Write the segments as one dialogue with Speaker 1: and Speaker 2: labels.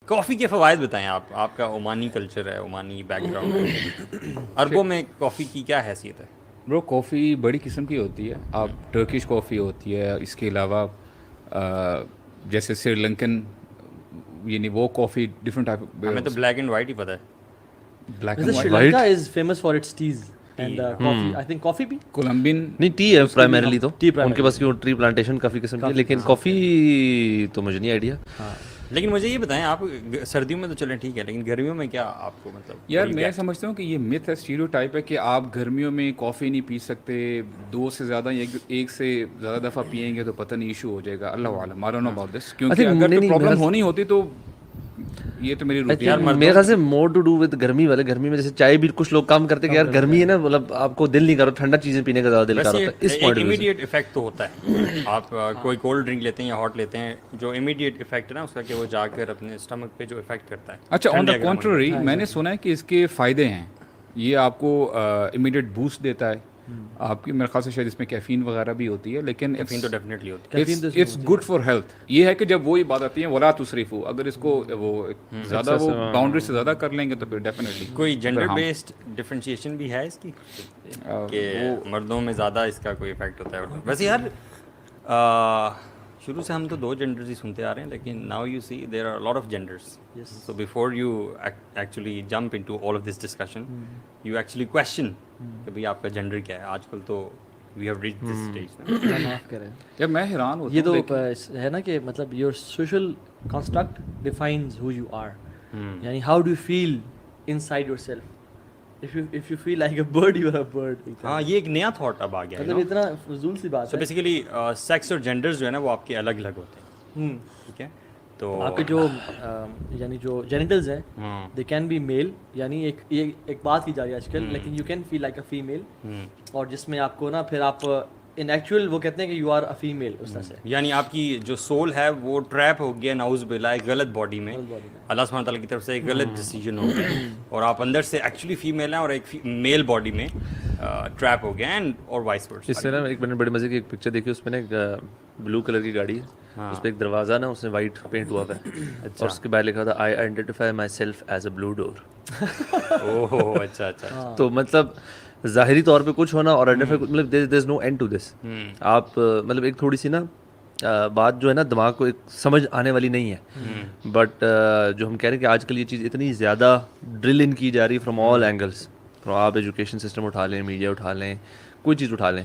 Speaker 1: کافی کے فوائد بتائیں آپ کا عمانی کلچر ہے, عمانی بیک گراؤنڈ, عربوں میں کافی کی کیا حیثیت ہے؟
Speaker 2: برو کافی بڑی قسم کی ہوتی ہے. آپ ٹرکش کافی ہوتی ہے, اس کے علاوہ جیسے سری لنکن, یعنی وہ کافی ڈفرنٹ ٹائپ.
Speaker 1: ہمیں تو بلیک اینڈ وائٹ ہی پتہ ہے.
Speaker 2: بلیک
Speaker 3: ویسے
Speaker 2: and
Speaker 3: Sri
Speaker 2: white.
Speaker 3: Lanka is famous for its teas and coffee, I think coffee بھی
Speaker 2: کولمبین
Speaker 4: نہیں ٹی ہے پرائمریلی, تو
Speaker 3: ٹی
Speaker 4: ان کے پاس کیوں ٹری پلانٹیشن کافی قسم کی ہے, لیکن کافی تو مجھے نہیں آئیڈیا.
Speaker 3: ہاں.
Speaker 1: لیکن مجھے یہ بتائیں, آپ سردیوں میں تو چلیں ٹھیک ہے, لیکن گرمیوں میں کیا آپ کو مطلب
Speaker 2: یار میں سمجھتا ہوں کہ یہ متھ ہے, اسٹیریو ٹائپ ہے کہ آپ گرمیوں میں کافی نہیں پی سکتے, 2 سے زیادہ یا 1 سے زیادہ دفعہ پیئیں گے تو پتہ نہیں ایشو ہو جائے گا. اللہ عالم, I don't know about this, کیونکہ اگر تو پرابلم ہونی ہوتی تو یہ تو میری روٹین.
Speaker 4: میرے خیال سے مور ٹو ڈو وتھ گرمی والے. گرمی میں جیسے چائے بھی کچھ لوگ کام کرتے کہ یار گرمی ہے نا, مطلب آپ کو دل نہیں کر رہا ٹھنڈا چیزیں پینے کا, زیادہ دل کر رہا ہوتا ہے. اس پوائنٹ
Speaker 1: امیڈیٹ افیکٹ تو ہوتا ہے. آپ کوئی کولڈ ڈرنک لیتے ہیں یا ہاٹ لیتے ہیں, جو امیڈیٹ افیکٹ ہے نا اس کا, کہ وہ جا کر اپنے اسٹمک پہ جو افیکٹ کرتا ہے.
Speaker 2: اچھا, آن دا کنٹرری میں نے سنا ہے کہ اس کے فائدے ہیں. یہ آپ کو امیڈیٹ بوسٹ دیتا ہے. آپ کی میرے خیال سے شاید اس میں کیفین وغیرہ بھی ہوتی ہے, لیکن
Speaker 1: کیفین تو ڈیفینیٹلی ہوتی ہے.
Speaker 2: It's good for health. یہ ہے کہ جب وہی بات آتی ہے ولا تصریفو, اگر اس کو وہ زیادہ وہ باؤنڈری سے زیادہ کر لیں گے تو پھر ڈیفینیٹلی.
Speaker 1: کوئی جینڈر بیسڈ ڈفرینشیشن بھی ہے اس کی, کہ مردوں میں زیادہ اس کا کوئی افیکٹ ہوتا ہے؟ ویسے یار شروع سے ہم تو 2 جینڈرز ہی سنتے آ رہے ہیں, لیکن now you see there are lot of genders. So before you actually jump into all of this discussion, you actually question کہ بھائی آپ کا جینڈر کیا ہے. آج کل تو we have reach this stage.
Speaker 3: معاف کریں,
Speaker 2: جب میں حیران ہوتا
Speaker 3: یہ
Speaker 2: ہوں
Speaker 3: تو ہے نا کہ مطلب your social construct defines who you are, یعنی how do you feel inside yourself. if you feel like a bird, you are a bird.
Speaker 1: ہاں, یہ ایک نیا تھاٹ اب آ گیا ہے.
Speaker 3: مطلب اتنا فضول سی بات
Speaker 1: سو
Speaker 3: ہے.
Speaker 1: بیسیکلی سیکس اور جینڈرز جو ہے نا وہ آپ کے الگ الگ ہوتے ہیں, ٹھیک ہے. تو
Speaker 3: آپ کے جو یعنی جو جینیٹلز ہیں دے کین بی میل, یعنی ایک بات کی جا رہی ہے آج کل, لیکن you can feel like a female, اور جس میں آپ کو نا پھر آپ ان ایکچوئل وہ کہتے ہیں کہ یو آر اے فیمیل اس طرح سے.
Speaker 1: یعنی آپ کی جو سول ہے وہ ٹریپ ہو گیا نعوذ باللہ ایک غلط باڈی میں, اللہ سبحانہ تعالیٰ کی طرف سے ایک غلط ڈیسیجن ہو گیا, اور آپ اندر سے ایکچولی فیمیل ہیں اور ایک میل باڈی میں ٹریپ ہو گیا, اینڈ اور وائس ورسا.
Speaker 4: اس سے نا ایک میں نے بڑے مزے کی ایک پکچر دیکھی, اس میں نا ایک بلو کلر کی گاڑی ہے, اس پہ ایک دروازہ نا اس میں وائٹ پینٹ ہوا ہے, اور اس کے باہر لکھا تھا I identify myself as a blue door.
Speaker 1: اوہ اچھا اچھا.
Speaker 4: تو مطلب ظاہری طور پہ کچھ ہونا اور مطلب دیر از نو اینڈ ٹو دس. آپ مطلب ایک تھوڑی سی نا بات جو ہے نا دماغ کو ایک سمجھ آنے والی نہیں ہے, بٹ جو ہم کہہ رہے ہیں کہ آج کل یہ چیز اتنی زیادہ ڈرل ان کی جا رہی ہے فرام آل اینگلس. آپ ایجوکیشن سسٹم اٹھا لیں, میڈیا اٹھا لیں, کوئی چیز اٹھا لیں,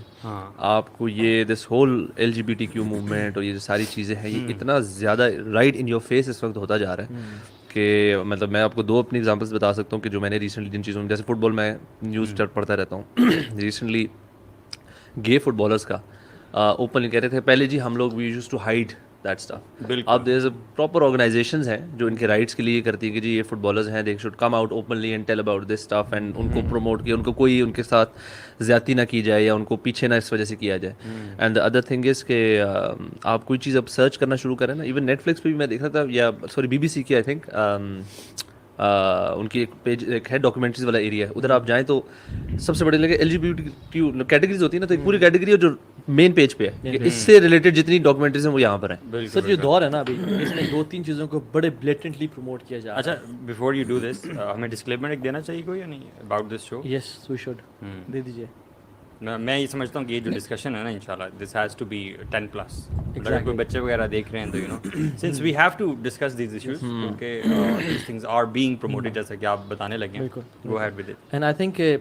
Speaker 4: آپ کو یہ دس ہول LGBTQ موومنٹ اور یہ ساری چیزیں ہیں, یہ اتنا زیادہ رائٹ ان یور فیس اس وقت ہوتا جا رہا ہے کہ مطلب میں آپ کو 2 اپنی ایگزامپلس بتا سکتا ہوں کہ جو میں نے ریسنٹلی جن چیزوں میں, جیسے فٹ بال میں نیوز پڑھتا رہتا ہوں, ریسنٹلی گے فٹ بالرس کا اوپنلی کہہ رہے تھے پہلے جی ہم لوگ we used to hide that stuff. اب there is a proper organisations ہیں جو ان کے رائٹس کے لیے کرتی ہیں کہ جی یہ فٹ بالرز ہیں, they should come out openly and tell about this stuff, and ان کو پروموٹ کیا, ان کو کوئی ان کے ساتھ زیادتی نہ کی جائے یا ان کو پیچھے نہ اس وجہ سے کیا جائے. And the other thing is کہ آپ کوئی چیز اب سرچ کرنا شروع کریں نا, ایون نیٹ فلکس پہ بھی میں دیکھ رہا تھا, یا سوری BBC کی آئی تھنک ان کی ایک پیج ایک ہے ڈاکومنٹریز والا ایریا ہے, ادھر آپ جائیں تو سب سے بڑے لگے LGBTQ کیٹیگریز ہوتی ہے نا, تو ایک پوری کیٹیگری ہے جو مین پیج پہ ہے, اس سے ریلیٹڈ جتنی ڈاکومنٹریز ہیں وہ یہاں پر ہیں.
Speaker 3: سر یہ دور ہے نا ابھی, اس میں 2-3 چیزوں کو بڑے بلیٹنٹلی پروموٹ کیا جا رہا ہے.
Speaker 1: اچھا, بیفور یو ڈو دس ہمیں ڈسکلیمر ایک دینا چاہیے کوئی یا نہیں about this show?
Speaker 3: Yes we should they دیجیے.
Speaker 1: میں یہ سمجھتا ہوں کہ یہ جو ڈسکشن ہے نا انشاءاللہ دس ہیز ٹو بی 10+. اگر کوئی بچے وغیرہ دیکھ رہے ہیں تو you know since we have to discuss these issues, کیونکہ these things are being promoted جیسا کہ آپ بتانے لگے ہیں. Go ahead with it.
Speaker 3: And I think کہ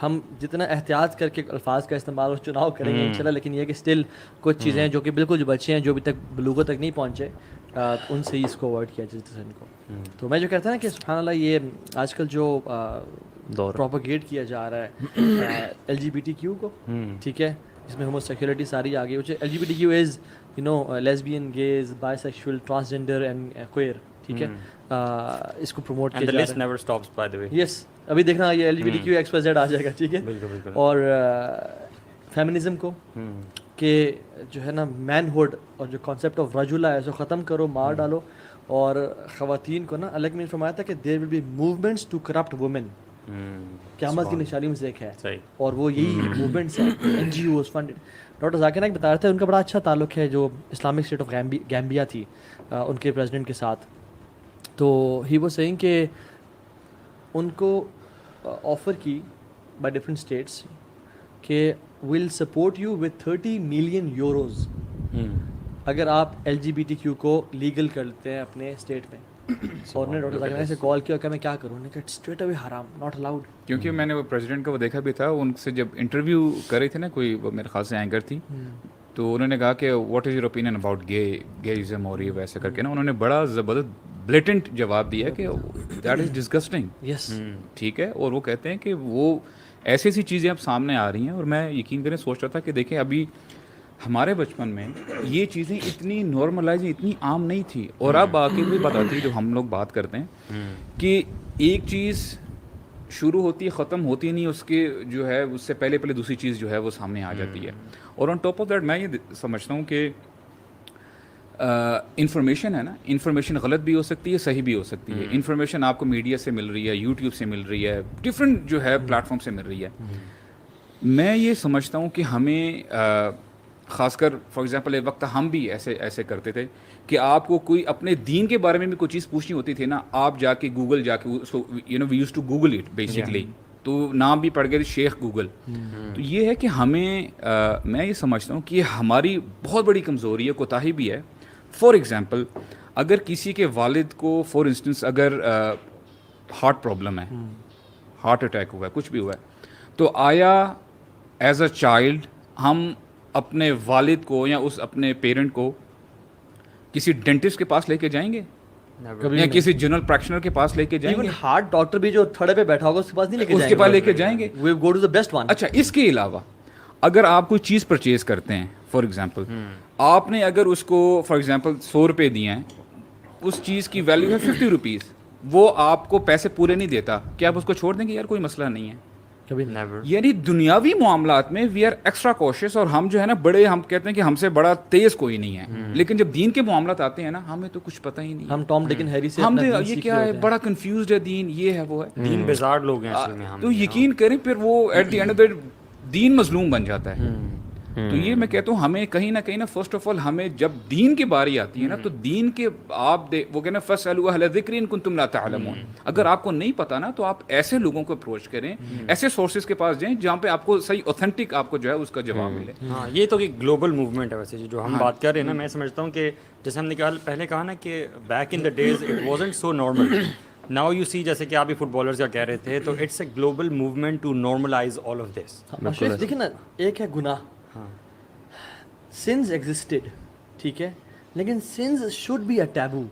Speaker 3: ہم جتنا احتیاط کر کے الفاظ کا استعمال اور چناؤ کریں گے انشاءاللہ, لیکن یہ کہ اسٹل کچھ چیزیں ہیں جو کہ بالکل جو بچے ہیں جو ابھی تک بلوغت تک نہیں پہنچے, ان سے ہی اس کو اوائڈ کیا جائے ان کو. تو میں جو کہتا ہوں نا کہ سبحان اللہ یہ آج کل جو پروپیگیٹ کیا جا رہا ہے LGBTQ کو, ٹھیک ہے, جس میں ہومو سیکشولیٹی ساری آ گئی, LGBTQ is you know lesbian, gays, bisexual, transgender and queer, ٹھیک ہے, اس کو پروموٹ کیا جا رہا ہے. یس, ابھی دیکھنا یہ LGBTQ XYZ آ جائے گا, ٹھیک ہے. اور فیمنزم کو کہ جو ہے نا مین ہوڈ اور جو کانسیپٹ آف رجولہ ہے اس کو ختم کرو, مار ڈالو, اور خواتین کو نا الگ میں فرمایا تھا کہ there will be movements to corrupt women. قیامت کی نشانی میں سے ایک ہے, اور وہ یہی موومنٹس ہیں, NGOs fund. Doctor Zakir Naik بتا رہے تھے ان کا بڑا اچھا تعلق ہے جو اسلامک اسٹیٹ آف گیمبیا تھی ان کے پریزیڈنٹ کے ساتھ, تو ہی واز سیئنگ کہ ان کو آفر کی بائی ڈفرنٹ اسٹیٹس کہ will support you with 30 million euros اگر آپ LGBTQ کو لیگل کر لیتے ہیں اپنے اسٹیٹ میں. اور نے ڈاکٹر ذاکر سے کال کیا کہ میں کیا کروں, نے کہا اسٹریٹ اوے حرام, ناٹ الاؤڈ.
Speaker 2: کیونکہ میں نے وہ پریزیڈنٹ کا وہ دیکھا بھی تھا, ان سے جب انٹرویو کر رہی تھی نا کوئی, وہ میرے خیال سے اینکر تھی, تو انہوں نے کہا کہ what is your opinion about gayism اور یہ ویسے کر کے نا, انہوں نے بڑا زبردست بلیٹنٹ جواب دیا کہ دیٹ از ڈسگسٹنگ.
Speaker 3: یس
Speaker 2: ٹھیک ہے. اور وہ کہتے ہیں کہ وہ ایسی ایسی چیزیں اب سامنے آ رہی ہیں, اور میں یقین کریں سوچ رہا تھا کہ دیکھیں ابھی ہمارے بچپن میں یہ چیزیں اتنی نارملائز اتنی عام نہیں تھی, اور اب آ کے بھی بتاتی ہے جو ہم لوگ بات کرتے ہیں کہ ایک چیز شروع ہوتی ہے ختم ہوتی نہیں, اس کے جو ہے اس سے پہلے دوسری چیز جو ہے وہ سامنے آ جاتی ہے. اور آن ٹاپ آف دیٹ میں یہ سمجھتا ہوں کہ انفارمیشن ہے نا, انفارمیشن غلط بھی ہو سکتی ہے, صحیح بھی ہو سکتی ہے. انفارمیشن آپ کو میڈیا سے مل رہی ہے, یوٹیوب سے مل رہی ہے, ڈفرینٹ جو ہے پلیٹ فارم سے مل رہی ہے. میں یہ سمجھتا ہوں کہ ہمیں خاص کر فار ایگزامپل ایک وقت ہم بھی ایسے کرتے تھے کہ آپ کو کوئی اپنے دین کے بارے میں بھی کوئی چیز پوچھنی ہوتی تھی نا, آپ جا کے گوگل جا کے اس کو we used to google it basically, تو نام بھی پڑ گئے شیخ گوگل. تو یہ ہے کہ ہمیں میں یہ سمجھتا ہوں کہ یہ ہماری بہت بڑی کمزوری ہے, کوتاہی بھی ہے. فار ایگزامپل اگر کسی کے والد کو فار انسٹنس اگر ہارٹ پرابلم ہے, ہارٹ اٹیک ہوا ہے, کچھ بھی ہوا ہے, تو آیا ایز اے چائلڈ ہم اپنے والد کو یا اس اپنے پیرنٹ کو کسی ڈینٹسٹ کے پاس لے کے جائیں گے, یا کسی جنرل پریکٹیشنر کے پاس لے کے جائیں گے؟
Speaker 3: ہارٹ ڈاکٹر بھی جو تھڑے پہ بیٹھا ہوگا اس کے پاس نہیں لے کے
Speaker 2: اس کے پاس لے کے جائیں گے.
Speaker 3: We go to the best one.
Speaker 2: اچھا, اس کے علاوہ اگر آپ کوئی چیز پرچیز کرتے ہیں, فار ایگزامپل آپ نے اگر اس کو فار ایگزامپل 100 روپے دیے ہیں, اس چیز کی ویلیو ہے 50 روپیز, وہ آپ کو پیسے پورے نہیں دیتا, کیا آپ اس کو چھوڑ دیں گے یار کوئی مسئلہ نہیں ہے؟
Speaker 3: کبھی
Speaker 1: نیور.
Speaker 2: یعنی دنیاوی معاملات میں وی آر ایکسٹرا کوشش, اور ہم جو ہے نا بڑے, ہم کہتے ہیں کہ ہم سے بڑا تیز کوئی نہیں ہے, لیکن جب دین کے معاملات آتے ہیں نا ہمیں تو کچھ پتہ ہی نہیں.
Speaker 3: ہم ٹام ڈک اینڈ ہیری سے
Speaker 2: ہم یہ کیا ہے, بڑا کنفیوزڈ ہے دین, یہ ہے وہ ہے.
Speaker 1: دین بیزار لوگ ہیں اصل میں ہم.
Speaker 2: تو یقین کریں پھر وہ at the end of the دین مظلوم بن جاتا ہے. تو یہ میں کہتا ہوں ہمیں کہیں نہ کہیں نا فرسٹ آف آل ہمیں جب دین کی باری آتی ہے نا, تو دین کے آپ وہ کہنا فَاسْأَلُوا أَهْلَ الذِّكْرِ إِن كُنتُمْ لَا تَعْلَمُونَ, اگر آپ کو نہیں پتا نا تو آپ ایسے لوگوں کو اپروچ کریں, ایسے سورسز کے پاس جائیں جہاں پہ آپ کو صحیح اوتھینٹک آپ کو جو ہے اس کا جواب ملے.
Speaker 1: ہاں, یہ تو ایک گلوبل موومنٹ ہے ویسے جو ہم بات کر رہے ہیں نا. میں سمجھتا ہوں کہ جیسے ہم نے پہلے کہا نا کہ back in the days it wasn't so normal. Now you see, جیسے کہ آپ بھی فٹ بالرز کا کہہ رہے تھے, تو it's a global movement to normalise all of this.
Speaker 3: دیکھیں نا, ایک ہے گناہ, sins existed, ٹھیک ہے, لیکن sins should be a taboo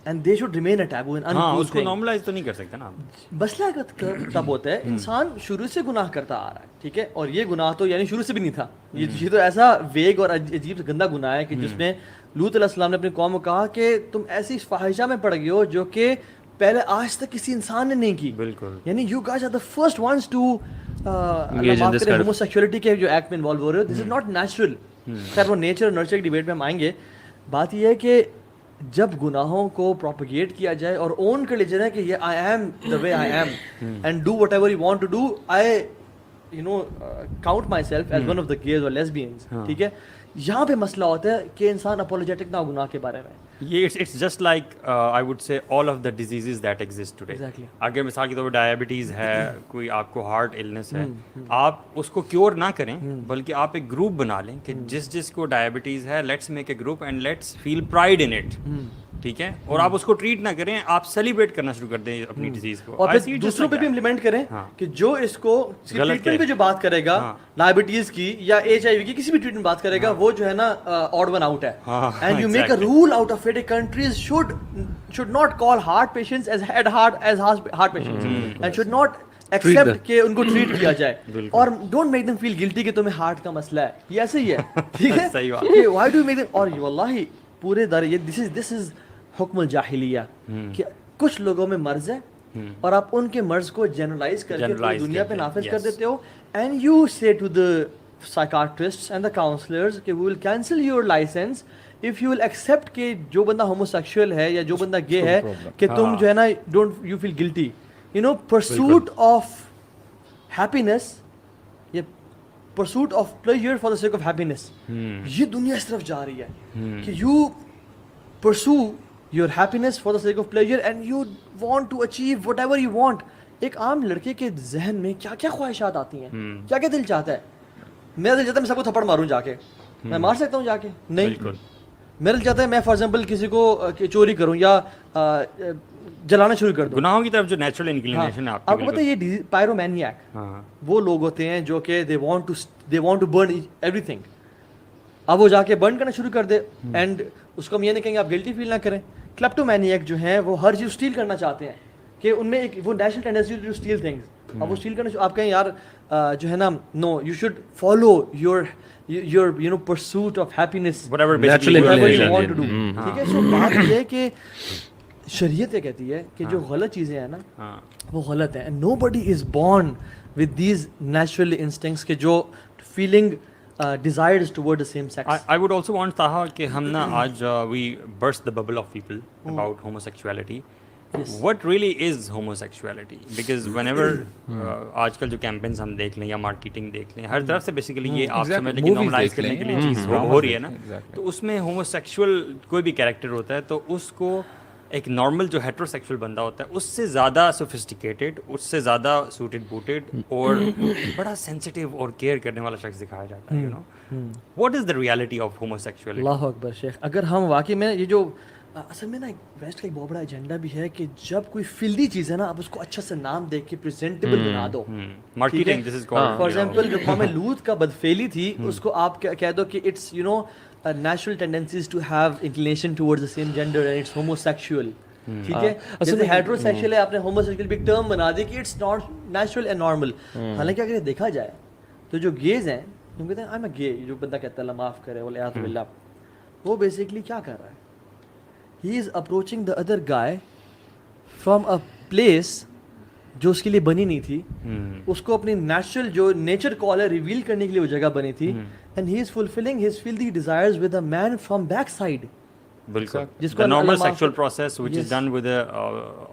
Speaker 3: and they should remain a taboo and
Speaker 1: ہاں,
Speaker 3: uncool
Speaker 1: اس کو
Speaker 3: thing.
Speaker 1: نارملائز تو نہیں کر سکتے نا.
Speaker 3: مسئلہ تب ہوتا ہے انسان شروع سے گناہ کرتا آ رہا ہے, ٹھیک ہے, اور یہ گناہ تو یعنی شروع سے بھی نہیں تھا, یہ تو ایسا ویگ اور عجیب گندا گناہ ہے کہ جس میں لوط علیہ السلام نے اپنی قوم کو کہا کہ تم ایسی فاحشہ میں پڑ گئے ہو جو کہ پہلے آج تک کسی انسان نے نہیں کی.
Speaker 1: بالکل.
Speaker 3: یعنی you guys are the first ones to homosexuality کے جو ایکٹ میں انوالو ہو رہے ہو. دس از ناٹ نیچرل. خیر وہ نیچر اور نرچر کی ڈیبیٹ میں ہم آئیں گے. بات یہ ہے کہ جب گناہوں کو پروپیگیٹ کیا جائے اور اون کر لیا جائے کہ یہ I am the way I am and do whatever you want to do, I you know count myself as one of the gays اور لیسبینز, ٹھیک ہے, یہاں پہ مسئلہ ہوتا ہے کہ انسان اپولوجیٹک نہ ہو گناہ کے بارے میں.
Speaker 1: یہ it's just like I would say all of the diseases that exist today. اگر مثال کے طور پر ڈائبٹیز ہے, کوئی آپ کو ہارٹ النس ہے, آپ اس کو کیور نہ کریں بلکہ آپ ایک گروپ بنا لیں کہ جس کو ڈائبٹیز ہے, let's make a group and let's feel pride in it, ٹھیک ہے, اور آپ اس کو ٹریٹ نہ کریں, آپ سیلیبریٹ کرنا شروع کر دیں اپنی ڈیزیز کو,
Speaker 3: اور پھر دوسروں پہ بھی امپلیمنٹ کریں کہ جو اس کو ٹریٹمنٹ پہ جو بات کرے گا ڈائبٹیز کی یا HIV کی کسی بھی ٹریٹمنٹ بات کرے گا, وہ جو ہے نا آڈ ون آؤٹ ہے. And you make a roll out of it, countries should not call heart patients as heart patients and should not accept کہ ان کو ٹریٹ کیا جائے, اور ڈونٹ میک دم فیل گلٹی کہ تمہیں ہارٹ کا مسئلہ ہے. یہ ایسے ہی ہے, ٹھیک ہے,
Speaker 1: صحیح بات.
Speaker 3: وائی ڈو میک دم, اور واللہ پورے دار یہ دس از حکم الجاہلیہ کہ کچھ لوگوں میں مرض ہے اور آپ ان کے مرض کو جنرلائز کر کے پوری دنیا پہ نافذ کر دیتے ہو. And you say to the psychiatrists and the counselors کہ we will cancel your license if you will accept کہ جو بندہ homosexual ہے یا جو بندہ gay ہے کہ تم جو ہے نا don't you feel guilty, you know, pursuit of happiness یا pursuit of pleasure for the sake of happiness, یہ دنیا اس طرف جا رہی ہے کہ you pursue your happiness for the sake of pleasure, and you want to achieve whatever you want. ایک عام لڑکے کے ذہن میں کیا کیا خواہشات آتی ہیں, کیا کیا دل چاہتا ہے. میرا دل چاہتا ہے میں سب کو تھپڑ ماروں جا کے, میں مار سکتا ہوں جا کے؟ نہیں. میرا دل چاہتا ہے میں فار ایگزامپل کسی کو چوری کروں یا جلانا شروع کر دوں.
Speaker 1: گناہوں کی طرف جو نیچرل انکلینیشن ہے
Speaker 3: آپ کو پتہ ہے یہ پائرومینیاک وہ لوگ ہوتے ہیں جو کہ they want to burn everything. اب وہ جا کے برن کرنا شروع کر دے, اینڈ اس کو ہم یہ نہیں کہیں گے آپ گلٹی فیل نہ کریں. کلیپٹومینیاک جو ہیں وہ ہر چیز اسٹیل کرنا چاہتے ہیں, کہ ان میں ایک وہ national tendency to steal things. اب وہ اسٹیل کرنا آپ کہیں یار جو ہے نا no you should follow your you know pursuit of happiness,
Speaker 1: whatever
Speaker 3: you want to do. ٹھیک ہے. سو بات یہ ہے کہ شریعت یہ کہتی ہے کہ جو غلط چیزیں ہیں نا وہ غلط ہیں, and nobody is born with these natural instincts کہ جو feeling desires toward the same sex.
Speaker 1: I would also want Taha کہ ہم نا آج we burst the bubble of people about homosexuality. What really is homosexuality? Because whenever آج کل جو campaigns ہم دیکھ لیں یا مارکیٹنگ دیکھ لیں, ہر طرف سے بیسیکلی یہ آپ سمجھ لیں کہ نارملائز کرنے کے لیے چیز ہو رہی ہے نا, تو اس میں ہوموسیکشول کوئی بھی کیریکٹر ہوتا ہے تو اس کو ایک نارمل جو ہیٹروسیکشول بندہ ہوتا ہے اس سے زیادہ سوفسٹیکیٹڈ, اس سے زیادہ سوٹڈ بوٹڈ اور بڑا سینسٹیو اور کیئر کرنے والا شخص دکھایا جاتا ہے. You know what is the reality of homosexuality?
Speaker 3: اللہ اکبر شیخ. اگر ہم واقعی میں یہ جو اصل میں نا ویسٹ کا ایک بہت بڑا ایجنڈا بھی ہے کہ جب کوئی فلدی چیز ہے نا آپ اس کو اچھا سے نام دے کے پریزنٹیبل بنا دو.
Speaker 1: Marketing this is called.
Speaker 3: For example جو قوم لوط کا بدفعلی تھی اس کو آپ کہہ دو کہ it's you know natural tendencies to have inclination towards the same gender and it's homosexual. ٹھیک ہے. جیسے ہیٹروسیکشول ہے آپ نے ہوموسیکشول بھی ٹرم بنا دی کہ it's not natural and normal. حالانکہ اگر دیکھا جائے تو جو گیز ہیں ہم کہتے ہیں آئی ایم اے گے, جو بندہ کہتا ہے اللہ معاف کرے والعیاذ باللہ, وہ بیسکلی کیا کر رہا ہے, he is approaching the other guy from a place جو اس کے لیے بنی نہیں تھی, اس کو اپنی نیچرل جو نیچر کال ہے ریویل کرنے کے لیے وہ جگہ بنی تھی, and he is fulfilling his filthy desires with a man from backside.
Speaker 1: بالکل. The normal sexual process which is done with the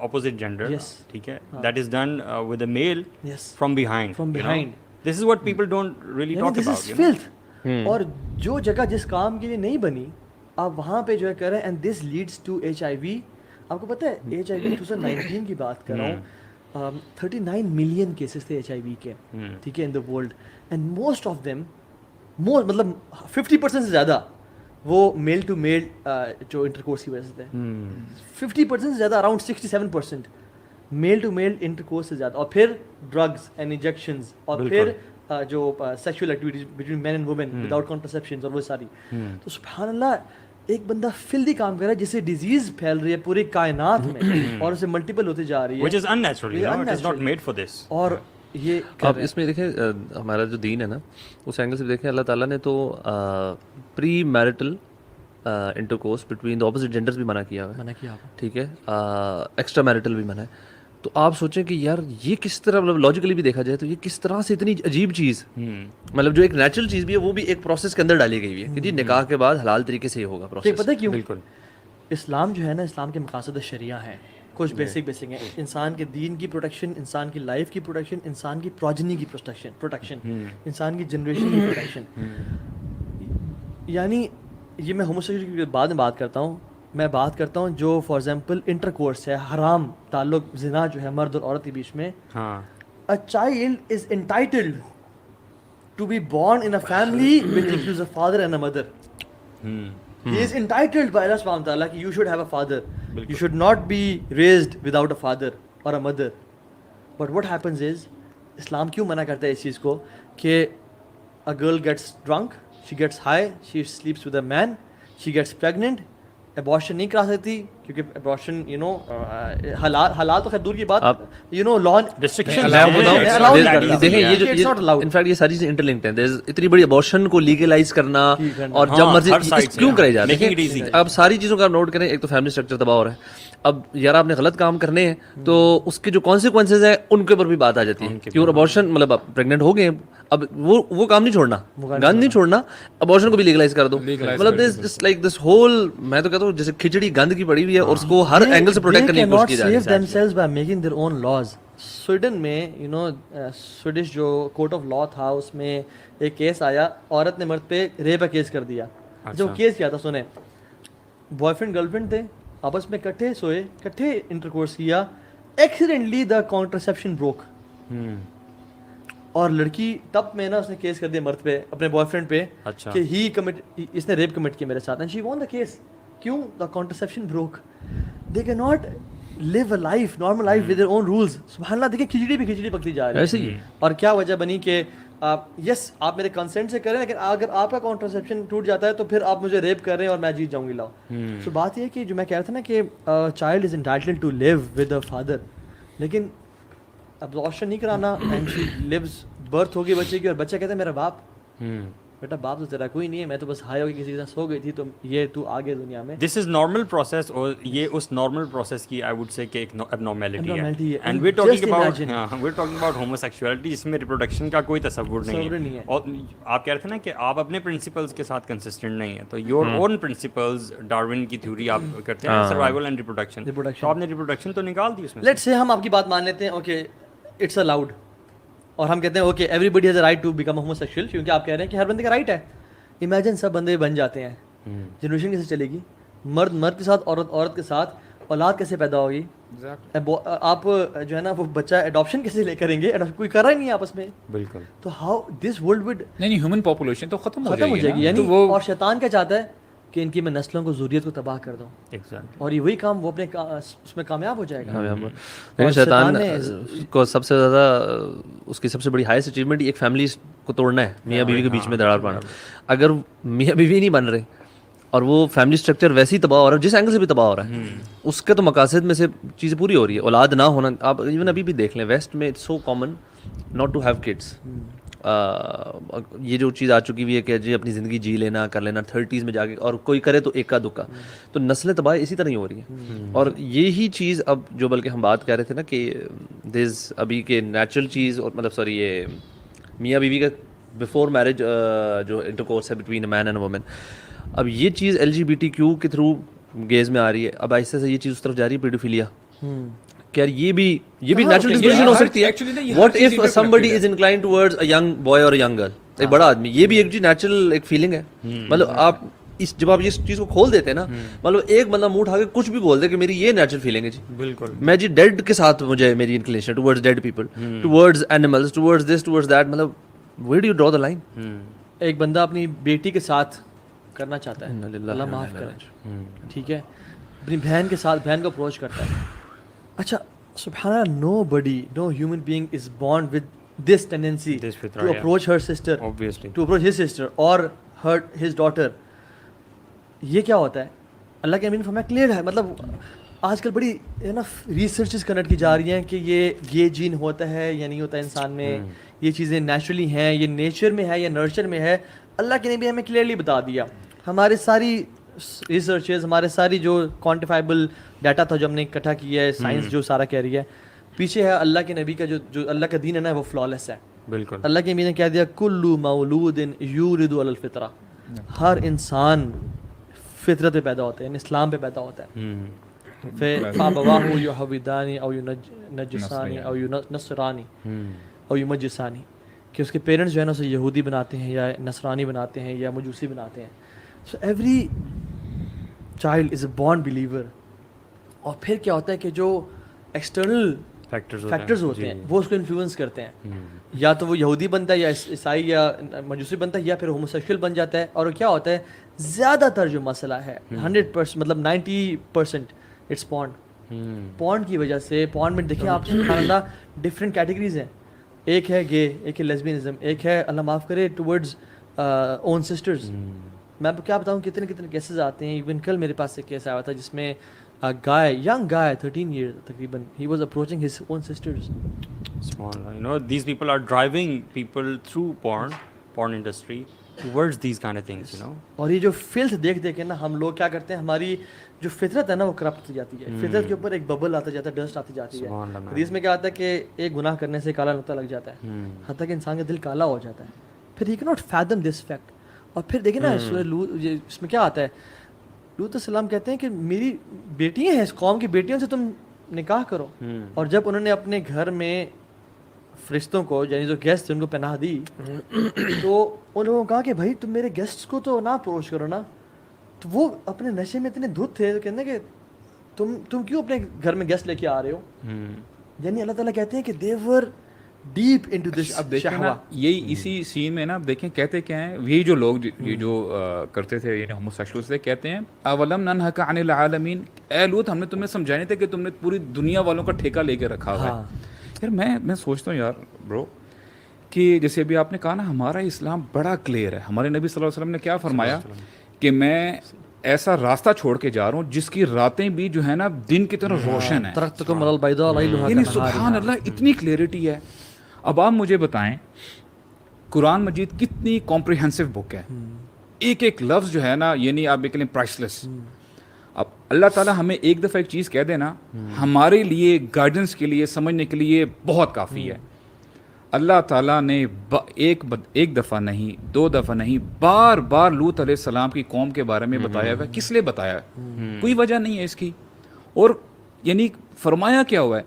Speaker 1: opposite gender, ٹھیک ہے, that is done with a male from behind.
Speaker 3: From behind.
Speaker 1: This is what people don't really talk about.
Speaker 3: This is filth. اور جو جگہ جس کام کے لیے نہیں بنی آپ وہاں پہ جو ہے کر رہے ہیں, and this leads to HIV. آپ کو پتہ ہے HIV 2019 کی بات کر رہا ہوں, 39 ملین کیسز تھے HIV کے, ٹھیک ہے, in the world, and most of them مطلب 50% سے زیادہ وہ میل ٹو میل جو انٹرکورس کی وجہ سے تھے. 50% سے زیادہ, around 67% male to male intercourse سے زیادہ, اور پھر ڈرگز اینڈ انجیکشنز, اور پھر جو sexual activities between men and women without contraceptions اور وہ ساری. تو سبحان اللہ ایک بندہ فلدی کام کر رہا ہے جس سے ڈیزیز پھیل رہی ہے پوری کائنات میں اور اسے ملٹیپل ہوتی جا رہی ہے,
Speaker 1: which is unnatural, you know, it is not made for this.
Speaker 3: اور یہ
Speaker 4: آپ اس میں دیکھیں ہمارا جو دین ہے نا اس اینگل سے دیکھیں, اللہ تعالیٰ نے تو premarital intercourse between the opposite genders بھی منع کیا ہوا ہے, ٹھیک ہے, ایکسٹرا میرٹل بھی منع ہے. تو آپ سوچیں کہ یار یہ کس طرح, مطلب لاجیکلی بھی دیکھا جائے تو یہ کس طرح سے اتنی عجیب چیز, مطلب جو ایک نیچرل چیز بھی ہے وہ بھی ایک پروسیس کے اندر ڈالی گئی ہوئی ہے کہ جی نکاح کے بعد حلال طریقے سے یہ ہوگا پروسیس.
Speaker 3: پتہ کیوں؟ بالکل اسلام جو ہے نا, اسلام کے مقاصد شریعہ ہیں کچھ بیسک ہیں, انسان کے دین کی پروٹیکشن, انسان کی لائف کی پروٹیکشن, انسان کی پروجنی کی پروٹیکشن, انسان کی جنریشن کی پروٹیکشن. یعنی یہ میں ہوموسیکشوالٹی کے بعد میں بات کرتا ہوں, میں بات کرتا ہوں جو فار ایگزامپل انٹرکورس ہے, حرام تعلق, زنا جو ہے مرد اور عورت کے بیچ میں. A child is entitled to be born in a family which includes a father and a mother. He is entitled by Allah subhanahu wa ta'ala that you should have a father. You should not be raised without a father or a mother. But what happens is, اسلام کیوں منع کرتا ہے اس چیز کو کہ a girl gets drunk, she gets high, she sleeps with a man, she gets pregnant, abortion نہیں کرا سکتی کیونکہ ابارشن یو نو حلال تو خیر دور کی بات, یو نو لا ریسٹرکشن.
Speaker 4: دیکھیں یہ جو انفیکٹ یہ ساری چیزیں انٹر لنکڈ ہیں. اتنی بڑی ابارشن کو لیگلائز کرنا اور جب مرضی کیوں کرائی جا رہی ہے. اب ساری چیزوں کا آپ نوٹ کریں, ایک تو فیملی اسٹرکچر تباہ ہو رہا ہے. اب یار آپ نے غلط کام کرنے ہیں تو اس کے جو کانسیکوینسز ہیں ان کے اوپر بھی بات آ جاتی ہے. کیوں ابارشن, مطلب آپ پریگنٹ ہو گئے, اب وہ کام نہیں چھوڑنا, گند نہیں چھوڑنا, ابارشن کو بھی لیگلائز کر دو. مطلب دس لائک دس ہول, میں تو کہتا ہوں جیسے کھچڑی گند کی پڑی ہوئی ہے اور اس کو ہر اینگل سے پروٹیکٹ کرنے کی کوشش کی جا رہی ہے.
Speaker 3: themselves by making their own laws. Sweden میں یو نو سویڈش جو کورٹ آف لا تھا اس میں ایک کیس آیا, عورت نے مرد پہ ریپ کا کیس کر دیا. جو کیس کیا تھا سنیں, بوائے فرینڈ گرل فرینڈ تھے, آپس میں کٹھے سوئے, کٹھے انٹرکورس کیا, ایکسیڈنٹلی دا کانٹرسیپشن بروک, اور لڑکی تب میں نا اس نے کیس کر دیا مرد پہ, اپنے بوائے فرینڈ پہ, کہ اس نے ریپ کمٹ کیا میرے ساتھ, اینڈ شی وون دا کیس. کیوں؟ The contraception broke. They can not live a life, normal life with their own rules. سبحان اللہ, دیکھیں کھچڑی بھی کھچڑی پکتی جا رہی ہے. اور کیا وجہ بنی کہ یس آپ میرے کنسنٹ سے کریں, لیکن اگر آپ کا کانٹرسیپشن ٹوٹ جاتا ہے تو پھر آپ مجھے ریپ کر رہے ہیں اور میں جیت جاؤں گی. لاؤ. سو بات یہ ہے کہ جو میں کہہ رہا تھا نا کہ child is entitled to live with a father, لیکن ابزارپشن نہیں کرانا, اینڈ شی لیوز, برتھ ہوگی بچے کی, اور بچہ کہتا ہے میرا باپ. بیٹا باپ تو تیرا کوئی نہیں ہے, میں تو بس ہائی ہو کے کسی کے ساتھ سو گئی تھی, تو یہ تو آگے دنیا میں.
Speaker 1: دس از نارمل پروسیس, اور یہ اس نارمل پروسیس کی آئی وڈ سے کہ ایک ابنارمیلٹی ہے. اینڈ وی ٹاکنگ اباؤٹ ہوموسیکسولیٹی, جس میں ریپروڈکشن کا کوئی تصور نہیں ہے. اور آپ کہہ رہے تھے نا کہ آپ اپنے پرنسپلس کے ساتھ کنسسٹنٹ نہیں ہے, تو یور اون پرنسپلس, ڈارون کی تھیوری آپ کرتے ہیں سروائیول اینڈ ریپروڈکشن, تو آپ نے ریپروڈکشن تو نکال دی اس میں.
Speaker 3: لیٹس سے ہم آپ کی بات مان لیتے ہیں, اوکے اٹس الاؤڈ, اور ہم کہتے ہیں okay everybody has a right to become homosexual, کیونکہ آپ کہہ رہے ہیں کہ ہر بندے کا رائٹ ہے. امیجن سب بندے بن جاتے ہیں, جنریشن کیسے چلے گی؟ مرد کے ساتھ, عورت کے ساتھ, اولاد کیسے پیدا ہوگی؟ آپ جو ہے نا وہ بچہ ایڈاپشن کیسے لے کریں گے؟ کوئی کر رہا ہی نہیں ہے آپس میں.
Speaker 1: بالکل.
Speaker 3: تو ہاؤ دس ورلڈ وڈ
Speaker 2: نہیں, ہیومن پاپولیشن تو ختم ہو جائے گی.
Speaker 3: یعنی اور شیطان کیا چاہتا ہے کہ ان کی میں نسلوں کو, ذریت کو تباہ کر دوں, اور یہ وہی کام وہ اپنے اس میں کامیاب ہو جائے گا.
Speaker 4: لیکن شیطان کو سب سے زیادہ اس کی سب سے بڑی ہائیسٹ اچیومنٹ ایک فیملی کو توڑنا ہے, میاں بیوی کے بیچ میں دراڑ پانا. اگر میاں بیوی نہیں بن رہے اور وہ فیملی اسٹرکچر ویسے ہی تباہ ہو رہا ہے, جس اینگل سے بھی تباہ ہو رہا ہے, اس کے تو مقاصد میں سے چیزیں پوری ہو رہی ہے. اولاد نہ ہونا, آپ ایون ابھی بھی دیکھ لیں ویسٹ میں it's so common not to have kids. یہ جو چیز آ چکی ہوئی ہے کہ جی اپنی زندگی جی لینا, کر لینا 30s میں جا کے, اور کوئی کرے تو ایکا دکا, تو نسلیں تباہ اسی طرح ہی ہو رہی ہیں. اور یہی چیز اب جو بلکہ ہم بات کر رہے تھے نا کہ دس ابھی کے نیچرل چیز, اور مطلب سوری یہ میاں بیوی کا بفور میرج جو انٹرکورس ہے between a man and a woman, اب یہ چیز LGBTQ کے تھرو گیز میں آ رہی ہے. اب ایسے سے یہ چیز اس طرف جا رہی ہے, پیڈوفیلیا. کہ یہ بھی نیچرل ڈسپوزیشن ہو سکتی ہے. What if somebody is inclined towards a young boy or a young girl, ایک بڑا آدمی, یہ بھی ایک نیچرل ایک فیلنگ ہے. مطلب آپ جب آپ اس چیز کو کھول دیتے ہیں نا, مطلب ایک بندہ منہ اٹھا کے کچھ بھی بول دے کہ میری یہ نیچرل فیلنگ ہے جی,
Speaker 1: بالکل
Speaker 4: میں جی ڈیڈ کے ساتھ مجھے میری inclination towards dead people, towards animals, towards this, towards that, مطلب where do you draw the line.
Speaker 3: ایک بندہ اپنی بیٹی کے ساتھ کرنا چاہتا ہے, اللہ معاف کرے, ٹھیک ہے, اپنی بہن کے ساتھ بہن کو اپروچ کرتا ہے. اچھا سبحان اللہ, nobody, no human being is born with this tendency to approach her sister, obviously, to approach his sister or his daughter. یہ کیا ہوتا ہے؟ اللہ کے امین فرمایا کلیئر ہے. مطلب آج کل بڑی ہے نا ریسرچز کنڈکٹ کی جا رہی ہیں کہ یہ جین ہوتا ہے یا نہیں ہوتا ہے انسان میں, یہ چیزیں نیچرلی ہیں, یہ نیچر میں ہے یا نرچر میں ہے. اللہ کے نبی ہمیں کلیئرلی بتا دیا. ہمارے ساری ریسرچز, ہمارے ساری جو کوانٹیفائبل ڈیٹا تھا جو ہم نے اکٹھا کیا ہے, سائنس جو سارا کہہ رہی ہے, پیچھے ہے اللہ کے نبی کا جو اللہ کا دین ہے نا وہ فلالیس ہے. بالکل. اللہ کے نبی نے کہہ دیا کلو مولود یولد علی الفطرہ, ہر انسان فطرت پہ پیدا ہوتا ہے, یعنی اسلام پہ پیدا ہوتا ہے. فابواہ یحودانی او ینجسانی او ینصرانی او یمجسانی, کہ اس کے پیرنٹس جو ہے نا اسے یہودی بناتے ہیں یا نصرانی بناتے ہیں یا مجوسی بناتے ہیں. So every child is a born believer. اور پھر کیا ہوتا ہے کہ جو ایکسٹرنل فیکٹرز ہوتے ہیں وہ اس کو انفلوئنس کرتے ہیں, یا تو وہ یہودی بنتا ہے یا عیسائی یا مجوسی بنتا ہے یا پھر ہوموسیکشول بن جاتا ہے. اور کیا ہوتا ہے زیادہ تر جو مسئلہ ہے 100% مطلب 90% اٹس پورن. پورن کی وجہ سے, پورن میں دیکھیں آپ سبحان اللہ ڈفرینٹ کیٹیگریز ہیں. ایک ہے گے, ایک ہے لیسبینزم, ایک ہے اللہ معاف کرے ٹورڈز اون سسٹرز. میں آپ کو کیا بتاؤں کتنے کیسز آتے ہیں. ایون کل میرے پاس ایک کیس آیا تھا جس میں guy, young guy, 13 years تقریباً, he was approaching his own sisters.
Speaker 1: Subhanallah, you know, these people are driving people through porn industry towards these kind of things, you know.
Speaker 3: اور یہ جو filth دیکھ کے نا ہم لوگ کیا کرتے ہیں, ہماری جو فطرت ہے نا وہ کرپٹ ہوتی جاتی ہے. فطرت کے اوپر ایک ببل آتا جاتا ہے, ڈسٹ آتی جاتی ہے. حدیث میں کیا آتا ہے کہ ایک گناہ کرنے سے کالا نقطہ لگ جاتا ہے, حتیٰ کہ انسان کا دل کالا ہو جاتا ہے. پھر he cannot fathom this fact. اور پھر دیکھیں نا سورہ لوط, اس میں کیا آتا ہے, لوط السلام کہتے ہیں کہ میری بیٹیاں ہیں, اس قوم کی بیٹیوں سے تم نکاح کرو. اور جب انہوں نے اپنے گھر میں فرشتوں کو یعنی جو گیسٹ تھے ان کو پناہ دی تو ان لوگوں نے کہا کہ بھائی تم میرے گیسٹس کو تو نہ اپروچ کرو نا. تو وہ اپنے نشے میں اتنے دھت تھے, کہتے ہیں کہ تم کیوں اپنے گھر میں گیسٹ لے کے آ رہے ہو؟ یعنی اللہ تعالیٰ کہتے ہیں کہ they were deep into this
Speaker 2: اب دیکھیں نا
Speaker 3: شہوہ.
Speaker 2: یہی اسی سین میں نا دیکھیں کہتے کیا ہیں یہی جو لوگ یہ جو کرتے تھے یعنی ہوموسیکشولز تھے کہتے ہیں اولم ننہک عن العالمین اے لوط ہم نے تمہیں سمجھایا نہیں تھا کہ تم نے پوری دنیا والوں کا ٹھیکہ لے کے رکھا ہوا ہے. یار میں سوچتا ہوں یار برو کہ جیسے ابھی آپ نے کہا نا ہمارا اسلام بڑا کلیئر ہے. ہمارے نبی صلی اللہ علیہ وسلم نے کیا فرمایا کہ میں ایسا راستہ چھوڑ کے جا رہا ہوں جس کی راتیں بھی جو ہے نا دن کی طرح روشن ہیں.
Speaker 3: ترکتکم علی البیضاء لیلھا
Speaker 2: یعنی
Speaker 3: کنہارھا.
Speaker 2: سبحان اللہ اتنی کلیئرٹی ہے. اب آپ مجھے بتائیں قرآن مجید کتنی کمپریہنسو بک ہے, ایک ایک لفظ جو ہے نا یعنی آپ یہ کہیں پرائس لیس. اب اللہ تعالیٰ ہمیں ایک دفعہ ایک چیز کہہ دے نا ہمارے لیے گائیڈنس کے لیے سمجھنے کے لیے بہت کافی ہے. اللہ تعالیٰ نے ایک دفعہ نہیں 2 دفعہ نہیں بار بار لوط علیہ السلام کی قوم کے بارے میں بتایا ہوا ہے. کس لیے بتایا ہے؟ کوئی وجہ نہیں ہے اس کی. اور یعنی فرمایا کیا ہوا ہے؟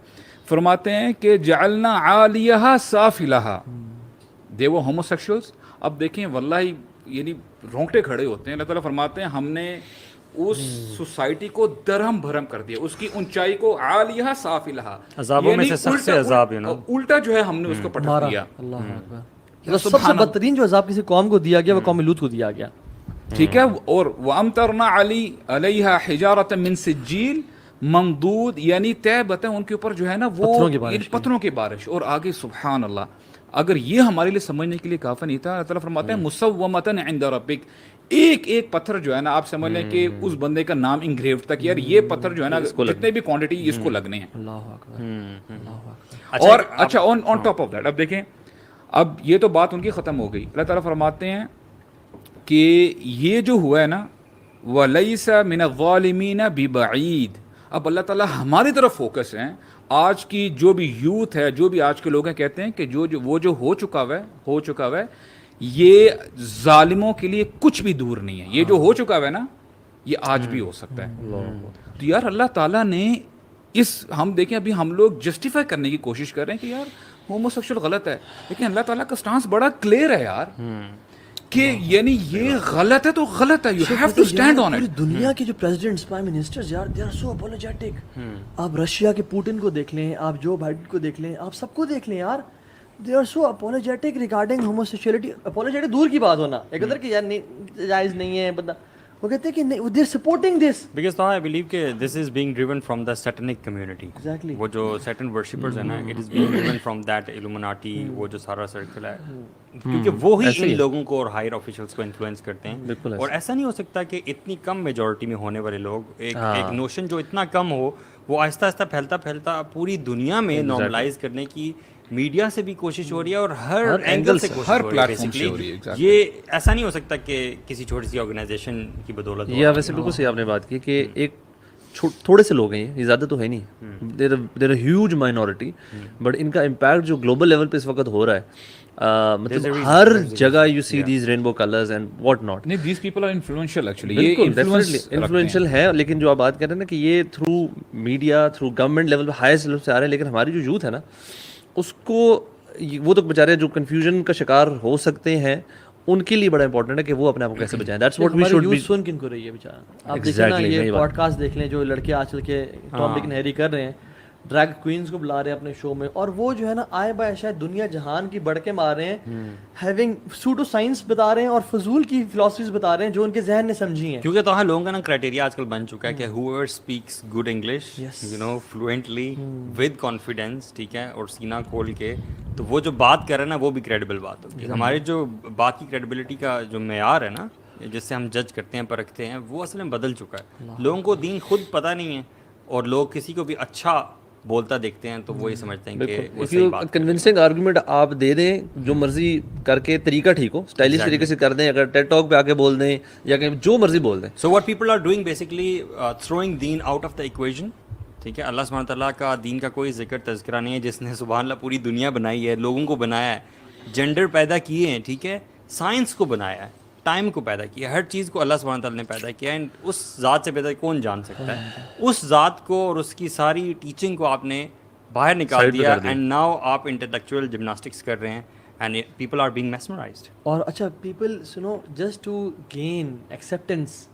Speaker 2: فرماتے ہیں کہ جعلنا عالیہا سافلہا. دے وہ ہوموسیکشولز. اب دیکھیں واللہ یعنی رونگٹے کھڑے ہوتے ہیں. اللہ تعالیٰ فرماتے ہیں ہم نے اس سوسائٹی کو درہم بھرم کر دیا, اس کی اونچائی کو عالیہا سافلہا.
Speaker 1: عذابوں میں سے سخت سے عذاب
Speaker 2: الٹا جو ہے ہم نے اس کو پٹک دیا.
Speaker 3: اللہ اکبر. سب سے بدترین جو عذاب کسی قوم کو دیا گیا وہ قوم لوط کو دیا گیا.
Speaker 2: ٹھیک ہے. اور وَأَمْطَرْنَا عَلَيْهَا حِجَارَةً مِّن سِجِّيلٍ ممدود یعنی طے بتیں ان کے اوپر جو ہے نا وہ پتھروں کی بارش. اور آگے سبحان اللہ اگر یہ ہمارے لیے سمجھنے کے لیے کافی نہیں تھا. اللہ تعالیٰ فرماتے ہیں مُسَوَّمَةً عِندَ رَبِّكَ. ایک ایک پتھر جو ہے نا آپ سمجھ لیں کہ اس بندے کا نام انگریو تک یار یہ پتھر جو ہے نا جتنے بھی کوانٹٹی اس کو لگنے ہیں.
Speaker 3: اللہ اکبر.
Speaker 2: اور اچھا آن ٹاپ آف دیٹ اب دیکھیں اب یہ تو بات ان کی ختم ہو گئی. اللہ تعالیٰ فرماتے ہیں کہ یہ جو ہوا ہے نا وَلَيْسَ مِنَ الظَّالِمِينَ بِبَعِيدٍ. اب اللہ تعالیٰ ہماری طرف فوکس ہیں. آج کی جو بھی یوتھ ہے جو بھی آج کے لوگ ہیں کہتے ہیں کہ وہ جو ہو چکا ہوا ہے یہ ظالموں کے لیے کچھ بھی دور نہیں ہے. یہ جو ہو چکا ہوا ہے نا یہ آج بھی ہو سکتا ہے. تو یار اللہ تعالیٰ نے ہم دیکھیں ابھی ہم لوگ جسٹیفائی کرنے کی کوشش کر رہے ہیں کہ یار ہوموسیکشول غلط ہے, لیکن اللہ تعالیٰ کا سٹانس بڑا کلیئر ہے یار کہ یعنی یہ غلط ہے تو غلط ہے. You have to stand on it.
Speaker 3: دنیا کے جو پریزیڈنٹس پرائم منسٹرز یار دے آر سو اپولوجیٹک. آپ رشیا کے پوٹن کو دیکھ لیں, آپ جو بائیڈن کو دیکھ لیں, آپ سب کو دیکھ لیں یار they are so apologetic regarding homosexuality. Apologetic دور کی بات ہونا ایک ادھر کہ یار نہیں جائز نہیں ہے بندہ, وہ کہتے ہیں کہ they are supporting this
Speaker 1: because I believe کہ this is being driven from the satanic community.
Speaker 3: Exactly.
Speaker 1: وہ جو Satan worshippers ہیں نا it is being driven from that Illuminati وہ جو سارا سرکل ہے کیونکہ وہی ان لوگوں کو اور ہائر آفیشلس کو انفلوئنس کرتے ہیں. اور ایسا نہیں ہو سکتا کہ اتنی کم میجورٹی میں ہونے والے لوگ ایک نوشن جو اتنا کم ہو وہ آہستہ آہستہ پھیلتا پوری دنیا میں نارملائز کرنے کی میڈیا سے بھی کوشش ہو رہی ہے اور ہر اینگل سے کوشش ہو رہی ہے. یہ ایسا نہیں ہو سکتا کہ کسی چھوٹی سی آرگنائزیشن کی بدولت.
Speaker 4: یہ ویسے بالکل صحیح آپ نے بات کی کہ ایک تھوڑے سے لوگ ہیں, یہ زیادہ تو ہے نہیں, there a huge minority, but ان کا امپیکٹ جو گلوبل لیول پہ اس وقت ہو رہا ہے مطلب ہر جگہ you see these rainbow colours and what not.
Speaker 2: نہیں these people are influential actually.
Speaker 4: بالکل انفلوئنشل ہے, لیکن جو آپ بات کر رہے ہیں نا کہ یہ through media through government level پہ ہائیسٹ لیول سے آ رہے ہیں, لیکن ہماری جو یوتھ ہے نا اس کو وہ تو بیچارے جو کنفیوژن کا شکار ہو سکتے ہیں ان کے لیے بڑا امپورٹنٹ ہے کہ وہ اپنے آپ کو کیسے بچائیں. That's what we should be.
Speaker 3: سن کن کو رہی ہے بیچارہ. آپ دیکھیں نا یہ پوڈ کاسٹ دیکھ لیں جو لڑکے آج کل کے ٹام ڈک اینڈ ہیری کر رہے ہیں, ڈریگ کوئنز کو بلا رہے ہیں اپنے شو میں, اور وہ جو ہے نا آئے بائے شاید دنیا جہان کی بڑھ کے مار رہے ہیں, ہیونگ سوڈو سائنس بتا رہے ہیں اور فضول کی فلاسفیز بتا رہے ہیں جو ان کے ذہن نے سمجھی ہیں.
Speaker 1: کیونکہ تو ہاں لوگوں کا نا کرائٹیریا آج کل بن چکا ہے کہ whoever speaks good English you know fluently with confidence, ٹھیک ہے, اور سینہ کھول کے, تو وہ جو بات کر رہے ہیں نا وہ بھی کریڈیبل بات ہوگی. ہمارے جو بات کی کریڈیبلٹی کا جو معیار ہے نا جس سے ہم جج کرتے ہیں پرکھتے ہیں وہ اصل میں بدل چکا ہے. لوگوں کو دین خود پتہ نہیں ہے اور لوگ کسی کو بھی اچھا بولتا دیکھتے ہیں تو وہ یہ سمجھتے ہیں کہ وہ صحیح بات.
Speaker 4: کنونسنگ آرگومنٹ آپ دے دیں جو مرضی کر کے, طریقہ ٹھیک ہو, اسٹائلش طریقے سے کر دیں, اگر ٹیڈ ٹاک پہ آ کے بول دیں یا کہ جو مرضی بول دیں.
Speaker 1: So what people are doing basically throwing them out of the equation. ٹھیک ہے, اللہ سبحانہ تعالیٰ کا دین کا کوئی ذکر تذکرہ نہیں ہے جس نے سبحان اللہ پوری دنیا بنائی ہے, لوگوں کو بنایا ہے, جینڈر پیدا کیے ہیں, ٹھیک ہے, سائنس کو بنایا ہے, ٹائم کو پیدا کیا, ہر چیز کو اللہ سبحانہ تعالیٰ نے پیدا کیا. اینڈ اس ذات سے پیدا کون جان سکتا ہے, اس ذات کو اور اس کی ساری ٹیچنگ کو آپ نے باہر نکال دیا. اینڈ ناؤ آپ انٹلیکچوئل جمناسٹکس کر رہے ہیں and people are being mesmerised.
Speaker 3: اور اچھا people so now just to gain acceptance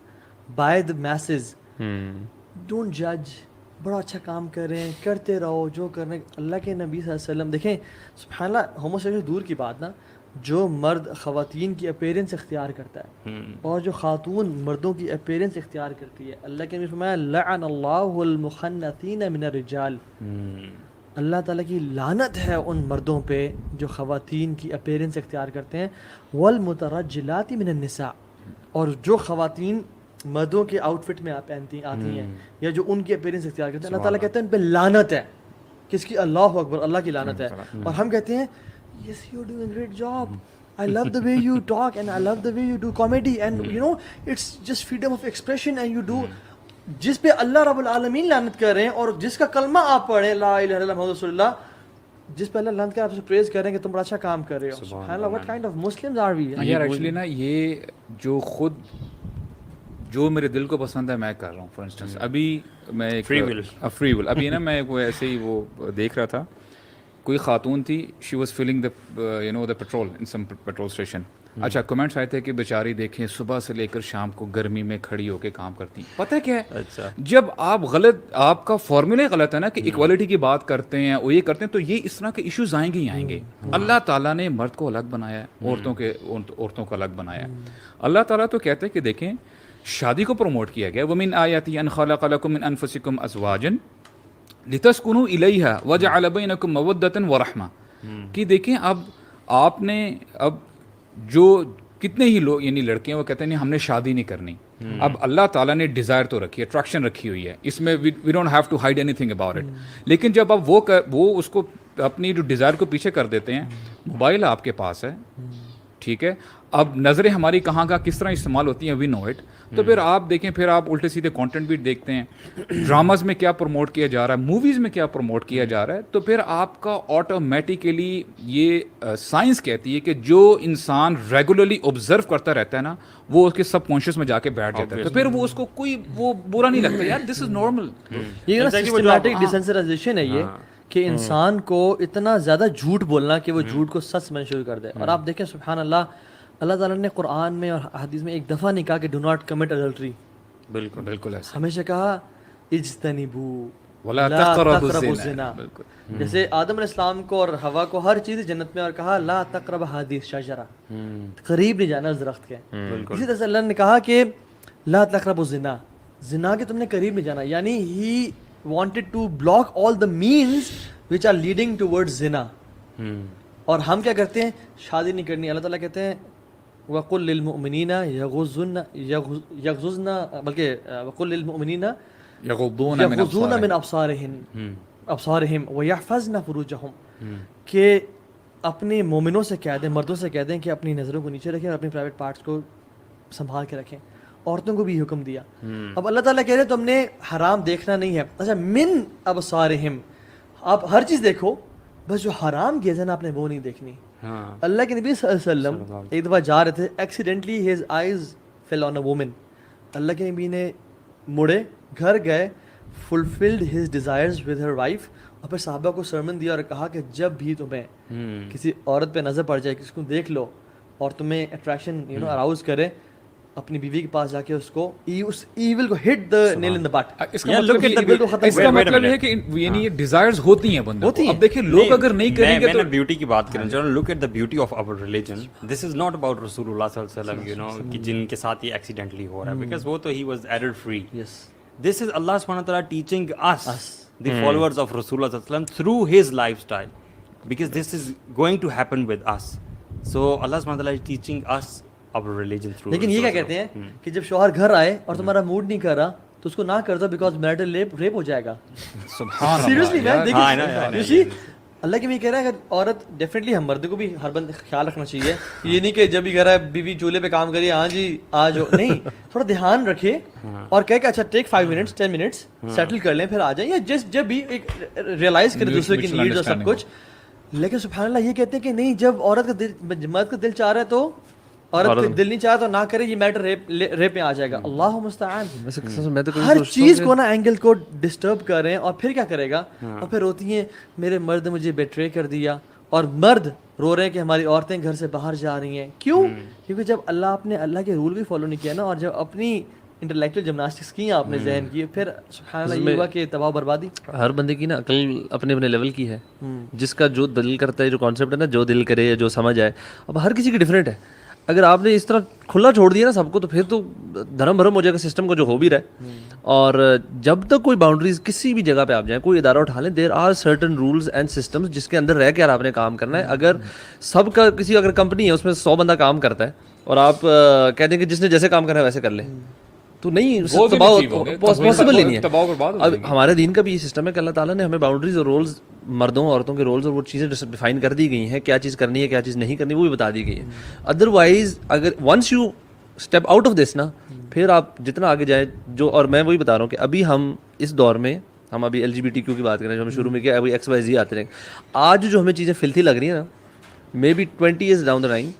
Speaker 3: by the masses, don't جج بڑا اچھا کام کر رہے ہیں, کرتے رہو جو کرنے. اللہ کے نبی صلی اللہ علیہ وسلم دیکھیں سبحان اللہ, ہوموسیکسول دور کی بات نا, جو مرد خواتین کی اپیرنس اختیار کرتا ہے اور جو خاتون مردوں کی اپیرنس اختیار کرتی ہے, اللہ کے نبی نے فرمایا لعن اللہ المخنثین من الرجال, اللہ تعالیٰ کی لعنت ہے ان مردوں پہ جو خواتین کی اپیرنس اختیار کرتے ہیں, والمترجلات من النساء, اور جو خواتین مردوں کے آؤٹ فٹ میں آتی ہیں یا جو ان کی اپیرنس اختیار کرتے ہیں, اللہ تعالیٰ کہتے ہیں ان پہ لعنت ہے. کس کی؟ اللہ اکبر, اللہ کی لعنت ہے. اور ہم کہتے ہیں yes you're doing a great job, I love the way you talk and I love the way you do comedy and you know it's just freedom of expression and you do. جس پہ اللہ رب العالمین لعنت کر رہے ہیں اور جس کا کلمہ آپ پڑھیں لا الہ الا اللہ محمد رسول اللہ, جس پہ اللہ لعنت کر آپ سے پریز کر رہے ہیں کہ تم بڑا اچھا کام کر رہے ہو. سبحان اللہ, what kind of Muslims are we؟
Speaker 2: یار ایکچولی نا یہ جو خود جو میرے دل کو پسند ہے میں کر رہا ہوں. فار انسٹنس ابھی میں فری ول ابھی نا میں وہ ایسے ہی وہ دیکھ رہا تھا, کوئی خاتون تھی, she was filling the petrol in some petrol station. اچھا کمنٹس آئے تھے کہ بیچاری دیکھیں صبح سے لے کر شام کو گرمی میں کھڑی ہو کے کام کرتی. پتہ کیا ہے, جب آپ آپ کا فارمولا غلط ہے نا کہ ایکوالٹی کی بات کرتے ہیں اور یہ کرتے ہیں, تو یہ اس طرح کے ایشوز آئیں گے ہی آئیں گے. اللہ تعالیٰ نے مرد کو الگ بنایا ہے, عورتوں کو الگ بنایا ہے. اللہ تعالیٰ تو کہتے ہیں کہ دیکھیں شادی کو پروموٹ کیا گیا, وَمِنْ آیَاتِهِ أَنْ خَلَقَ لَكُم مِّنْ أَنفُسِكُمْ أَزْوَاجًا لِتَسْكُنُوا إِلَيْهَا وَجَعَلَ بَيْنَكُم مَّوَدَّةً وَرَحْمَةً. کہ دیکھیں آپ نے اب جو کتنے ہی لوگ یعنی لڑکے ہیں وہ کہتے ہیں نہیں ہم نے شادی نہیں کرنی. اب اللہ تعالیٰ نے ڈیزائر تو رکھی ہے, اٹریکشن رکھی ہوئی ہے, اس میں we don't have to hide anything about it. لیکن جب اب وہ اس کو اپنی جو ڈیزائر کو پیچھے کر دیتے ہیں, موبائل آپ کے پاس ہے, ٹھیک ہے, اب نظریں ہماری کہاں کس طرح استعمال ہوتی ہیں وی نو اٹ. تو پھر آپ دیکھیں, پھر آپ الٹے سیدھے کانٹینٹ بھی دیکھتے ہیں, ڈراماز میں کیا پروموٹ کیا جا رہا ہے, موویز میں کیا پروموٹ کیا جا رہا ہے. تو پھر آپ کا آٹومیٹیکلی یہ سائنس کہتی ہے کہ جو انسان ریگولرلی آبزرو کرتا رہتا ہے نا, وہ اس کے سب کانشیس میں جا کے بیٹھ جاتا ہے. تو پھر وہ اس کو کوئی وہ برا نہیں لگتا, یار دس از نارمل.
Speaker 3: یہ سسٹمیٹک ڈیسنسرائزیشن ہے یہ کہ انسان کو اتنا زیادہ جھوٹ بولنا کہ وہ جھوٹ کو سچ سمجھنا شروع کر دے. اور آپ دیکھیں سبحان اللہ, اللہ تعالیٰ نے قرآن میں اور حدیث میں ایک دفعہ نہیں کہا کہ ڈو ناٹ کمٹ اڈلٹری.
Speaker 2: بالکل ایسا
Speaker 3: ہمیشہ کہا اجتنبوا
Speaker 2: ولا
Speaker 3: تقربوا الزنا. جیسے آدم علیہ السلام کو اور حوا کو ہر چیز جنت میں, اور کہا لا تقرب هذه الشجرة, قریب نہیں جانا اس درخت کے. اسی طرح سے اللہ نے کہا کہ لا تقربوا الزنا, زنا کے تم نے قریب نہیں جانا, یعنی ہی wanted to block all the means which are leading towards zina. اور ہم کیا کرتے ہیں, شادی نہیں کرنی. اللہ تعالیٰ کہتے ہیں وَقُلْ لِلْمُؤْمِنِينَ يَغْضُضْنَ بلکہ وَقُلْ لِلْمُؤْمِنِينَ يَغْضُضُونَ مِنْ أَبْصَارِهِمْ وَيَحْفَظْنَ فُرُوجَهُمْ, کہ اپنے مومنوں سے کہہ دیں, مردوں سے کہہ دیں کہ اپنی نظروں کو نیچے رکھیں اور اپنی پرائیویٹ پارٹس کو سنبھال کے رکھیں. عورتوں کو بھی حکم دیا. اب اللہ تعالیٰ کہہ رہے تم نے حرام دیکھنا نہیں ہے. اچھا من ابصارہم, آپ ہر چیز دیکھو, بس جو حرام کیا نا آپ نے وہ نہیں دیکھنی. اللہ کے نبی صلی اللہ علیہ وسلم ایک دفعہ جا رہے تھے, accidentally his eyes fell on a woman. اللہ کے نبی نے مڑے, گھر گئے, fulfilled his desires with her wife, اور پھر صحابہ کو سرمن دیا اور کہا کہ جب بھی تمہیں کسی عورت پہ نظر پڑ جائے, کسی کو دیکھ لو اور تمہیں اٹریکشن اراؤز کرے, اپنی بیوی کے پاس جا کے اس کو اس ایول کو ہٹ the nail in the butt.
Speaker 2: اس کا مطلب ہے کہ یعنی یہ ڈیزائرز ہوتی ہیں بندوں کو. اب دیکھیں لوگ اگر نہیں کریں گے تو
Speaker 1: بیوٹی کی بات کریں, چلو look at the beauty of our religion. This is not about رسول اللہ صلی اللہ علیہ وسلم, you know, کہ جن کے ساتھ یہ ایکسیڈنٹلی ہو رہا ہے, because وہ تو he was error free.
Speaker 3: Yes.
Speaker 1: This is Allah subhanahu wa ta'ala teaching us, the followers of Rasulullah sallallahu alaihi wasallam, through his lifestyle, because this is going to happen with us. So Allah subhanahu wa ta'ala is teaching us our religion through.
Speaker 3: لیکن یہ کیا کہتے ہیں کہ جب شوہر گھر آئے اور تمہارا موڈ نہیں کر رہا تو اس کو نہ کر دو, بیکاز میرٹل ریپ ہو جائے گا.
Speaker 2: سبحان
Speaker 3: سیریسلی مین,
Speaker 1: اللہ.
Speaker 3: دیکھیے اللہ کے بھی کہہ رہا ہے کہ عورت ڈیفینیٹلی ہم مرد کو بھی ہر بند خیال رکھنا چاہیے. یہ نہیں کہ جب بھی کہہ رہا ہے بیوی چولہے پہ کام کریے, ہاں جی آ جاؤ, نہیں, تھوڑا دھیان رکھے اور کہہ کہ اچھا ٹیک 5 minutes 10 minutes سیٹل کر لیں, پھر آ جائیں, یا جب بھی ایک ریئلائز کرے دوسرے کی نیڈز اور سب کچھ. لیکن سبحان اللہ یہ کہتے ہیں کہ نہیں, جب عورت کا دل, مرد کا دل چاہ رہا ہے تو عورت کا دل نہیں چاہا تو نہ کرے, یہ میٹر ریپ میں آ جائے گا. اللہ مستعان. ہر چیز کو نا اینگل کو ڈسٹرب کر رہے ہیں, اور پھر کیا کرے گا, اور پھر روتی ہیں میرے مرد نے مجھے بیٹرے کر دیا, اور مرد رو رہے ہیں کہ ہماری عورتیں گھر سے باہر جا رہی ہیں. کیوں؟ کیونکہ جب اللہ آپ نے اللہ کے رول بھی فالو نہیں کیا نا, اور جب اپنی انٹلیکچوئل جمناسٹکس کی آپ نے ذہن کی, پھر سبحان اللہ یہ ہوا کہ تباہ و بربادی.
Speaker 4: ہر بندے کی نا عقل اپنے اپنے لیول کی ہے, جس کا جو دل کرتا ہے, جو کانسیپٹ ہے نا, جو دل کرے, جو سمجھ آئے, اب ہر کسی کی ڈفرینٹ ہے. اگر آپ نے اس طرح کھلا چھوڑ دیا نا سب کو, تو پھر تو دھرم بھرم ہو جائے گا سسٹم کو جو ہو بھی رہا ہے. اور جب تک کوئی باؤنڈریز کسی بھی جگہ پہ آپ جائیں, کوئی ادارہ اٹھا لیں, there are certain rules and systems جس کے اندر رہ کے آپ نے کام کرنا ہے. اگر سب کا کسی اگر کمپنی ہے اس میں 100 بندہ کام کرتا ہے اور آپ کہتے ہیں کہ جس نے جیسے کام کرنا ہے ویسے کر لیں, تو نہیں پاسبل ہی نہیں ہے. اب ہمارے دین کا بھی یہ سسٹم ہے کہ اللہ تعالیٰ نے ہمیں باؤنڈریز اور رولز, مردوں عورتوں کے رولز اور وہ چیزیں ڈیفائن کر دی گئی ہیں, کیا چیز کرنی ہے کیا چیز نہیں کرنی وہ بھی بتا دی گئی ہے. ادروائز اگر once you step out of this نا, پھر آپ جتنا آگے جائیں جو, اور میں وہی بتا رہا ہوں کہ ابھی ہم اس دور میں, ہم ابھی LGBTQ کی بات کریں جو ہم شروع میں کیا, ابھی XYZ آتے رہیں, آج جو ہمیں چیزیں فلتھی لگ رہی ہیں نا, may be 20 years down the line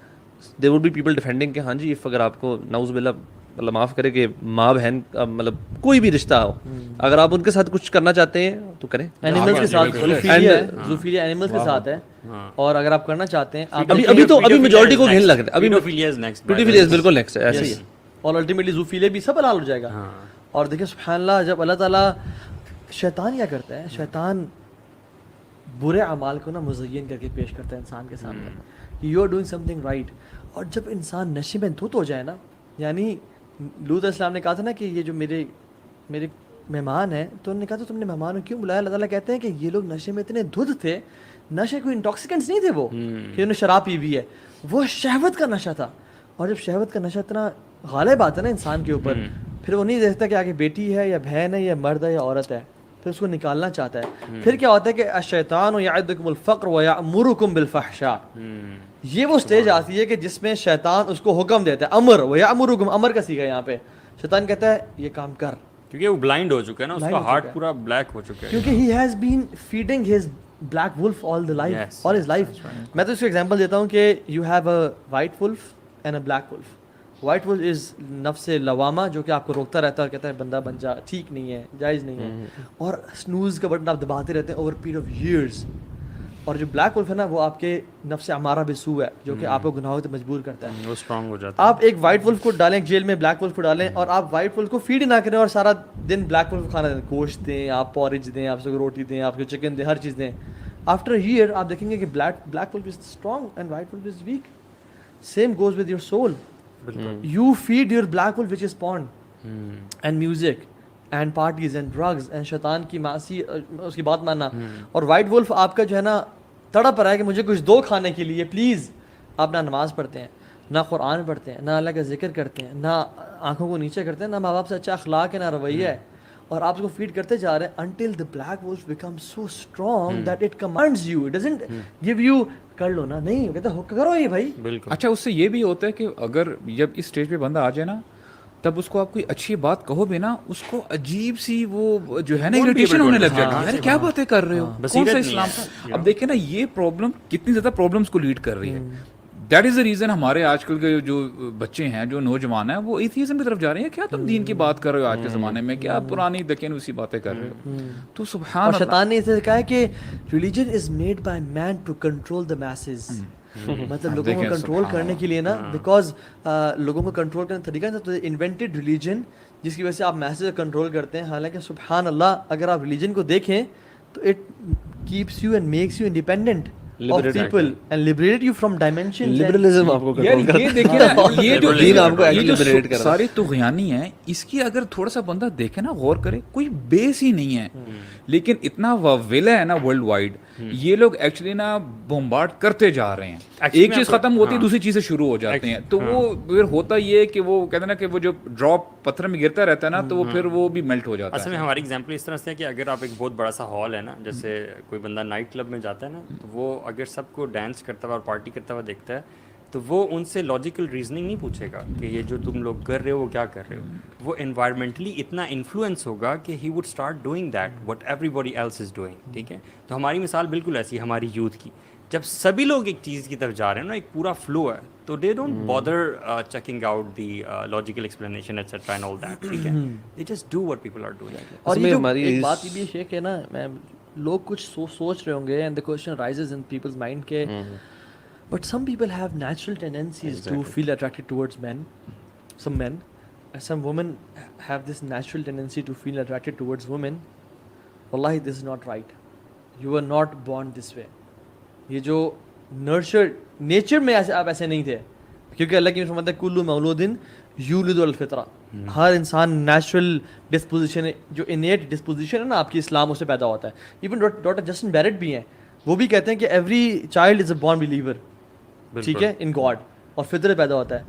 Speaker 4: there would be people defending کہ ہاں جی اگر آپ کو نعوذ باللہ اللہ معاف کرے کہ ماں بہن مطلب کوئی بھی رشتہ ہو, اگر آپ ان کے ساتھ کچھ کرنا چاہتے ہیں تو کریں.
Speaker 3: اینیملز کے ساتھ زوفیلیا اینیملز کے ساتھ ہے, اور اگر آپ کرنا چاہتے ہیں
Speaker 4: ابھی میجورٹی کو گھن لگ رہا ہے, ابھی
Speaker 1: پیڈوفیلیا
Speaker 4: بالکل نیکسٹ ہے ایسے ہی ہے,
Speaker 3: اور الٹیمیٹلی زوفیلیا بھی سب حلال ہو جائے گا. اور دیکھیں سبحان اللہ, جب اللہ تعالیٰ, شیطان کیا کرتا ہے, شیطان برے اعمال کو نا مزین کر کے پیش کرتا ہے انسان کے سامنے, you are doing something right. اور جب انسان نشے میں دھت ہو جائے نا, یعنی لوط علیہ السلام نے کہا تھا نا کہ یہ جو میرے مہمان ہیں, تو انہوں نے کہا تھا تم نے مہمانوں کیوں بلایا, اللہ تعالیٰ کہتے ہیں کہ یہ لوگ نشے میں اتنے دھت تھے, نشے کوئی انٹاکسیکنٹس نہیں تھے وہ کہ انہوں نے شراب پی بھی ہے, وہ شہوت کا نشہ تھا. اور جب شہوت کا نشہ اتنا غالب آتا ہے نا انسان کے اوپر, پھر وہ نہیں دیکھتا کہ آگے بیٹی ہے یا بہن ہے یا مرد ہے یا عورت ہے, پھر اس کو نکالنا چاہتا ہے. پھر کیا ہوتا ہے کہ الشیطان یعدکم الفقر ویأمرکم بالفحشاء, یہ وہ سٹیج آتی ہے کہ جس میں شیطان اس کو حکم دیتا ہے, امر ویأمرکم, امر کا صیغہ یہاں پہ, شیطان کہتا ہے یہ کام کر,
Speaker 1: کیونکہ وہ بلائنڈ ہو چکا ہے نا, اس کا ہارٹ پورا بلیک ہو چکا ہے,
Speaker 3: کیونکہ he has been feeding his black wolf all his life. میں تو اس کو ایگزامپل دیتا ہوں کہ you have a white wolf and a black wolf. White wolf is نفس لوامہ, جو کہ آپ کو روکتا رہتا ہے اور کہتا ہے بندہ بن جا, ٹھیک نہیں ہے, جائز نہیں ہے, اور سنوز کا بٹن آپ دباتے رہتے ہیں اوور پیریڈ آف ایئرس. اور جو بلیک ولف ہے نا, وہ آپ کے نفس امارہ بالسوء ہے, جو کہ آپ کو گناہوں سے مجبور کرتا ہے,
Speaker 1: وہ اسٹرانگ ہو جاتا ہے.
Speaker 3: آپ ایک وائٹ ولف کو ڈالیں جیل میں, بلیک ولف کو ڈالیں, اور آپ وائٹ ولف کو فیڈ نہ کریں اور سارا دن بلیک ولف کھانا دیں, گوشت دیں, آپ پورج دیں, آپ کو روٹی دیں, آپ کو چکن دیں, ہر چیز دیں. آفٹر اے ایئر آپ دیکھیں گے کہ black wolf is strong and white wolf is weak. Same goes with your soul. You feed your black wolf which is porn and music and parties and drugs and شیطان کی معاصی, اس کی بات ماننا. اور وائٹ ولف آپ کا جو ہے نا تڑپ رہا ہے کہ مجھے کچھ دو کھانے کے لیے پلیز. آپ نہ نماز پڑھتے ہیں, نہ قرآن پڑھتے ہیں, نہ اللہ کا ذکر کرتے ہیں, نہ آنکھوں کو نیچے کرتے ہیں, نہ ماں باپ سے اچھا اخلاق ہے, نہ رویہ ہے, اور آپ اس کو فیڈ کرتے جا رہے ہیں until the black wolf becomes so strong that it commands you, it doesn't give you کر لو نا, نہیں کہتا کرو یہ بھائی.
Speaker 1: بالکل.
Speaker 2: اچھا اس سے یہ بھی ہوتا ہے کہ اگر جب اس اسٹیج پہ بندہ آ جائے نا, تب اس کو آپ کوئی اچھی بات کہو بھی نا, اس کو عجیب سی وہ جو ہے نا اریٹیشن ہونے لگ جاتی ہے, یار کیا باتیں کر رہے ہو, کون سا اسلام تھا. اب دیکھیں نا یہ پرابلم کتنی زیادہ پرابلمس کو لیڈ کر رہی ہے. دیٹ از دا ریزن ہمارے آج کل کے جو بچے ہیں, جو نوجوان ہیں, وہ ایتھیزم کی طرف جا رہے ہیں. کیا تم دین کی بات کر رہے ہو آج کے زمانے میں, کیا پرانی دکین اسی باتیں کر رہے ہو. تو سبحان اللہ,
Speaker 3: شیطان نے اسے کہا ہے کہ religion is made by man to control the masses. مطلب لوگوں کو کنٹرول کرنے کے لیے نا, بیکاز لوگوں کو کنٹرول کرنے کا طریقہ ہے تو انوینٹڈ ریلیجن, جس کی وجہ سے آپ میسج کنٹرول کرتے ہیں. حالانکہ سبحان اللہ اگر آپ ریلیجن کو دیکھیں تو it keeps you and makes you independent of people and liberate you from dimensions.
Speaker 4: liberalism آپ کو کنٹرول کرتا ہے.
Speaker 2: یہ دیکھیں نا, یہ جو
Speaker 4: دین آپ کو liberate کر رہا ہے,
Speaker 2: سارے طغیانی ہیں, اس کی اگر تھوڑا سا بندہ دیکھے نا, غور کرے, کوئی بیس ہی نہیں ہے, لیکن اتنا واویلا ہے نا ورلڈ وائڈ. یہ لوگ ایکچولی نا بمبارڈ کرتے جا رہے ہیں, ایک چیز ختم ہوتی ہے دوسری چیزیں شروع ہو جاتی ہیں. تو وہ پھر ہوتا یہ کہ وہ کہتے ہیں نا کہ وہ جو ڈراپ پتھر میں گرتا رہتا ہے نا, تو وہ پھر وہ بھی میلٹ ہو جاتا ہے.
Speaker 1: اصل میں ہماری ایگزامپل اس طرح سے ہے کہ اگر آپ ایک بہت بڑا سا ہال ہے نا, جیسے کوئی بندہ نائٹ کلب میں جاتا ہے نا, تو وہ اگر سب کو ڈانس کرتا ہوا اور پارٹی کرتا ہوا دیکھتا ہے, تو وہ ان سے لاجیکل ریزننگ نہیں پوچھے گا کہ یہ جو تم لوگ کر رہے ہو وہ کیا کر رہے ہو. وہ انوائرمنٹلی اتنا انفلوئنس ہوگا کہ he would start doing that what everybody else is doing. ٹھیک ہے, تو ہماری مثال بالکل ایسی ہے ہماری یوتھ کی. جب سبھی لوگ ایک چیز کی طرف جا رہے ہیں نا, ایک پورا فلو ہے, تو they don't bother checking out the logical explanation etcetera and all that. ٹھیک ہے, they just do what people are doing.
Speaker 3: اور یہ جو ایک بات یہ بھی ہے کہ نا, میں لوگ کچھ سوچ رہے ہوں گے, and the question rises in people's mind کہ but some people have natural tendencies to feel attracted towards men, some men, some women have this natural tendency to feel attracted towards women, wallahi this is not right. You were not born this way. یہ جو nurtured nature میں آپ ایسے نہیں تھے, کیونکہ اللہ کی فرماتا ہے کلو مولودن یولد الفطرہ, ہر انسان نیچرل ڈسپوزیشن, جو انیٹ ڈسپوزیشن ہے نا آپ کی اسلام اس سے پیدا ہوتا ہے. ایون ڈاکٹر جسٹن بیرٹ بھی ہیں, وہ بھی کہتے ہیں کہ every child is a born believer, ٹھیک ہے, ان گاڈ, اور فطرت پیدا ہوتا ہے.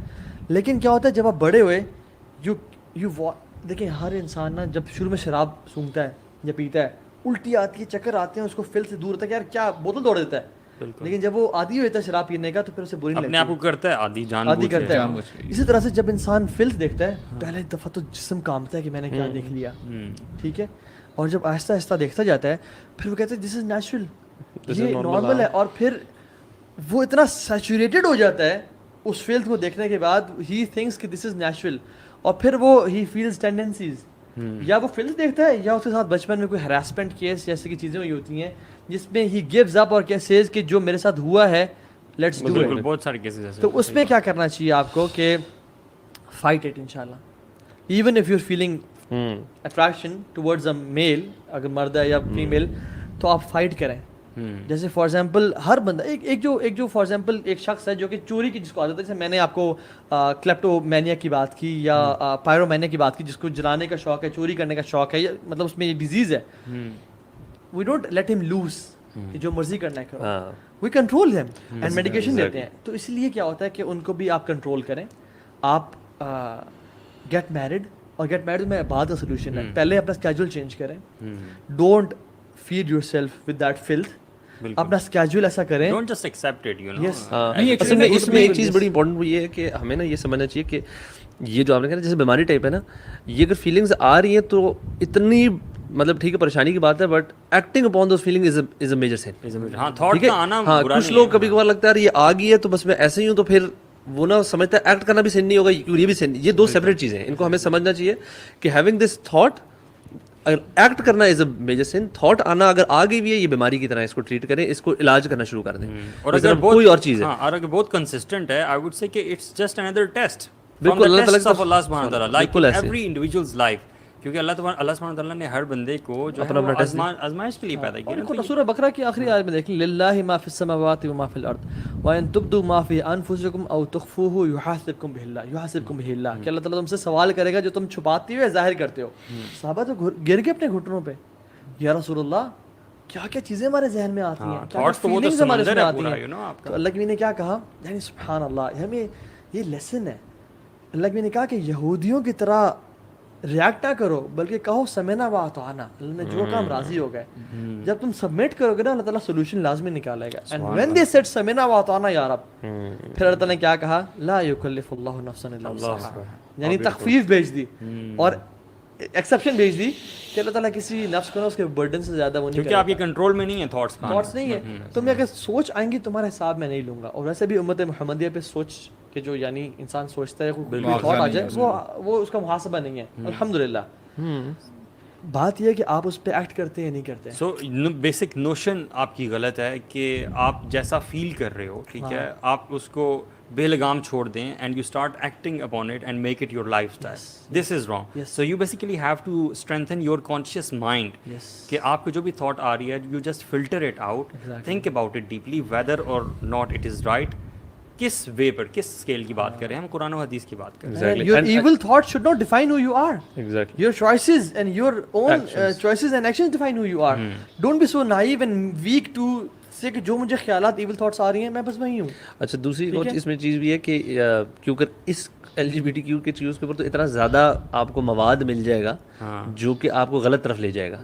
Speaker 3: لیکن کیا ہوتا ہے جب آپ بڑے ہوئے, دیکھیں ہر انسان نا جب شروع میں شراب سونگتا ہے یا پیتا ہے, الٹی آتی ہے, چکر آتے ہیں, اس کو فل سے دور ہوتا ہے کہ یار کیا بوتل توڑ دیتا ہے, لیکن جب وہ عادی ہوتا ہے شراب پینے کا تو پھر اسے بری نہیں لگتی,
Speaker 1: اپنے آپ کو کرتا ہے عادی
Speaker 3: کرتا ہے. اسی طرح سے جب انسان فلس دیکھتا ہے پہلے دفعہ تو جسم کامتا ہے کہ میں نے کیا دیکھ لیا, ٹھیک ہے, اور جب آہستہ آہستہ دیکھتا جاتا ہے پھر وہ کہتا ہے دس از نیچرل, یہ نارمل ہے, اور پھر وہ اتنا سیچوریٹڈ ہو جاتا ہے اس فلس کو دیکھنے کے بعد, ہی تھنکس کہ دس از نیچرل, اور پھر وہ ہی فیلز ٹینڈنسیز, یا وہ فلس دیکھتا ہے یا اس کے ساتھ بچپن میں کوئی ہراسمنٹ کیس جیسے کی چیزیں ہوئی ہوتی ہیں جس میں ہی گیوز اپ اور سیز کہ جو میرے ساتھ ہوا ہے لیٹس ڈو اٹ.
Speaker 1: بہت سارے کیسز ایسے.
Speaker 3: تو اس میں کیا کرنا چاہیے آپ کو کہ فائٹ اٹ انشاءاللہ, even if you are feeling attraction towards a male, اگر مرد ہے یا فیمیل, تو آپ فائٹ کریں. جیسے فار ایگزامپل ہر بندہ ایک جو فار ایگزامپل ایک شخص ہے جو کہ چوری کی جس کو عادت ہے, جیسے میں نے آپ کو کلیپٹو مینیا کی بات کی یا پائرو مینیا کی بات کی, جس کو جلانے کا شوق ہے, چوری کرنے کا شوق ہے, مطلب اس میں یہ ڈیزیز ہے, وی ڈونٹ لیٹ ہم لوز, جو مرضی کرنا ہے کرو, وی کنٹرول ہم اینڈ میڈیکیشن دیتے ہیں. تو اس لیے کیا ہوتا ہے کہ ان کو بھی آپ کنٹرول کریں. آپ گیٹ میرڈ, اور گیٹ میرڈ میں بعد کا سولوشن ہے, پہلے اپنا اسکیجول چینج کریں, don't feed yourself with that filth, اپنا اسکیجول ایسا کریں,
Speaker 1: don't just accept it, you know.
Speaker 4: اصل میں اس میں ایک چیز بڑی امپورٹنٹ وہ یہ ہے کہ ہمیں نا یہ سمجھنا چاہیے کہ یہ جو آپ نے کہا جیسے بیماری ٹائپ ہے نا, یہ اگر فیلنگز آ رہی ہیں تو اتنی مطلب ٹھیک ہے پریشانی کی بات ہے, but acting upon those feeling is a major sin.
Speaker 1: ہاں تھاٹ کا آنا برا نہیں ہے.
Speaker 4: کچھ لوگ کبھی کبھار لگتا ہے یہ آ گئی ہے تو بس میں ایسے ہی ہوں, تو پھر وہ نہ سمجھتا ہے ایکٹ کرنا بھی سین نہیں ہوگا, یہ بھی سین, یہ دو سیپریٹ چیزیں ہیں. ان کو ہمیں سمجھنا چاہیے کہ ہیونگ دس تھاٹ, اگر ایکٹ کرنا از اے میجر سین, تھاٹ آنا اگر آ گئی بھی ہے یہ بیماری کی طرح اس کو ٹریٹ کریں, اس کو علاج کرنا شروع کر دیں.
Speaker 1: اور اگر
Speaker 4: کوئی اور چیز ہے,
Speaker 1: اور اگر بہت کنسسٹنٹ ہے, آئی وڈ سے کہ اٹس جسٹ انادر ٹیسٹ
Speaker 4: بالکل اللہ تعالیٰ
Speaker 1: آف اللہ سبحانہ و تعالیٰ, لائک ایوری انڈیویجولز لائف, کیونکہ اللہ سبحانہ و تعالیٰ نے ہر بندے کو جو ہے آزمائش کے لیے پیدا کیا.
Speaker 3: سورہ بقرہ کی آخری آیت میں دیکھیں, للہ ما فی السماوات و ما فی الارض وان تبدوا ما فی انفسکم او تخفوه یحاسبکم بہ اللہ, کہ اللہ تعالیٰ تم سے سوال کرے گا جو تم چھپاتے ہو یا ظاہر کرتے ہو. صحابہ تو گر کے اپنے گھٹنوں پہ, یا رسول اللہ کیا کیا چیزیں ہمارے ذہن میں آتی ہیں, کیا فیلنگز ہمارے میں آتی ہیں. تو اللہ کی نے کیا کہا, یعنی سبحان اللہ, ہمیں یہ لیسن ہے. اللہ کی نے کہا کہ یہودیوں کی طرح ریئیکٹ نہ کرو, بلکہ کہو سمعنا و اطعنا, اللہ نے جو کام راضی ہو گئے. جب تم سبمٹ کرو گے نا اللہ تعالیٰ سولوشن لازمی نکالے گا. اینڈ وین دے سیڈ سمعنا و اطعنا یا رب, پھر اللہ تعالیٰ نے کیا کہا, لا یکلف اللہ نفسا الا وسعها, یعنی تخفیف بھیج دی اور ایکسیپشن بھیج دی کہ اللہ تعالیٰ کسی نفس کو نا اس کے برڈن سے زیادہ وہ نہیں,
Speaker 1: کیونکہ آپ کے کنٹرول میں نہیں ہے
Speaker 3: تھاٹس نہیں ہے. تم اگر سوچ آئیں گی تمہارے حساب میں نہیں لوں گا. اور ویسے بھی امت محمدیہ پہ سوچ کہ جو یعنی انسان سوچتا ہے کوئی تھاٹ آ جائے وہ اس کا محاسبہ نہیں ہے, الحمدللہ. بات یہ ہے کہ آپ اس پہ ایکٹ کرتے ہیں یا نہیں کرتے.
Speaker 1: سو بیسک نوشن آپ کی غلط ہے کہ آپ جیسا فیل کر رہے ہو, ٹھیک ہے, آپ اس کو بے لگام چھوڑ دیں and you start acting upon it and make it your life style. This is wrong. So you basically have to strengthen your conscious mind, کہ آپ کو جو بھی تھاٹ آ رہی ہے you just filter it out, think about it deeply whether or not it is right, کس way پر, کس اسکیل کی بات کریں ہم, قرآن و حدیث کی بات کریں.
Speaker 3: Your evil thoughts should not define who you are.
Speaker 4: Exactly.
Speaker 3: Your choices and your own choices and actions define who you are. Don't be so naive and weak to say کہ جو مجھے خیالات ایول تھاٹس آ رہی ہیں میں بس وہی ہوں.
Speaker 4: اچھا دوسری اس میں چیز بھی ہے کہ کیونکہ اس LGBTQ کے چیز کے اوپر تو اتنا زیادہ آپ کو مواد مل جائے گا جو کہ آپ کو غلط طرف لے جائے گا.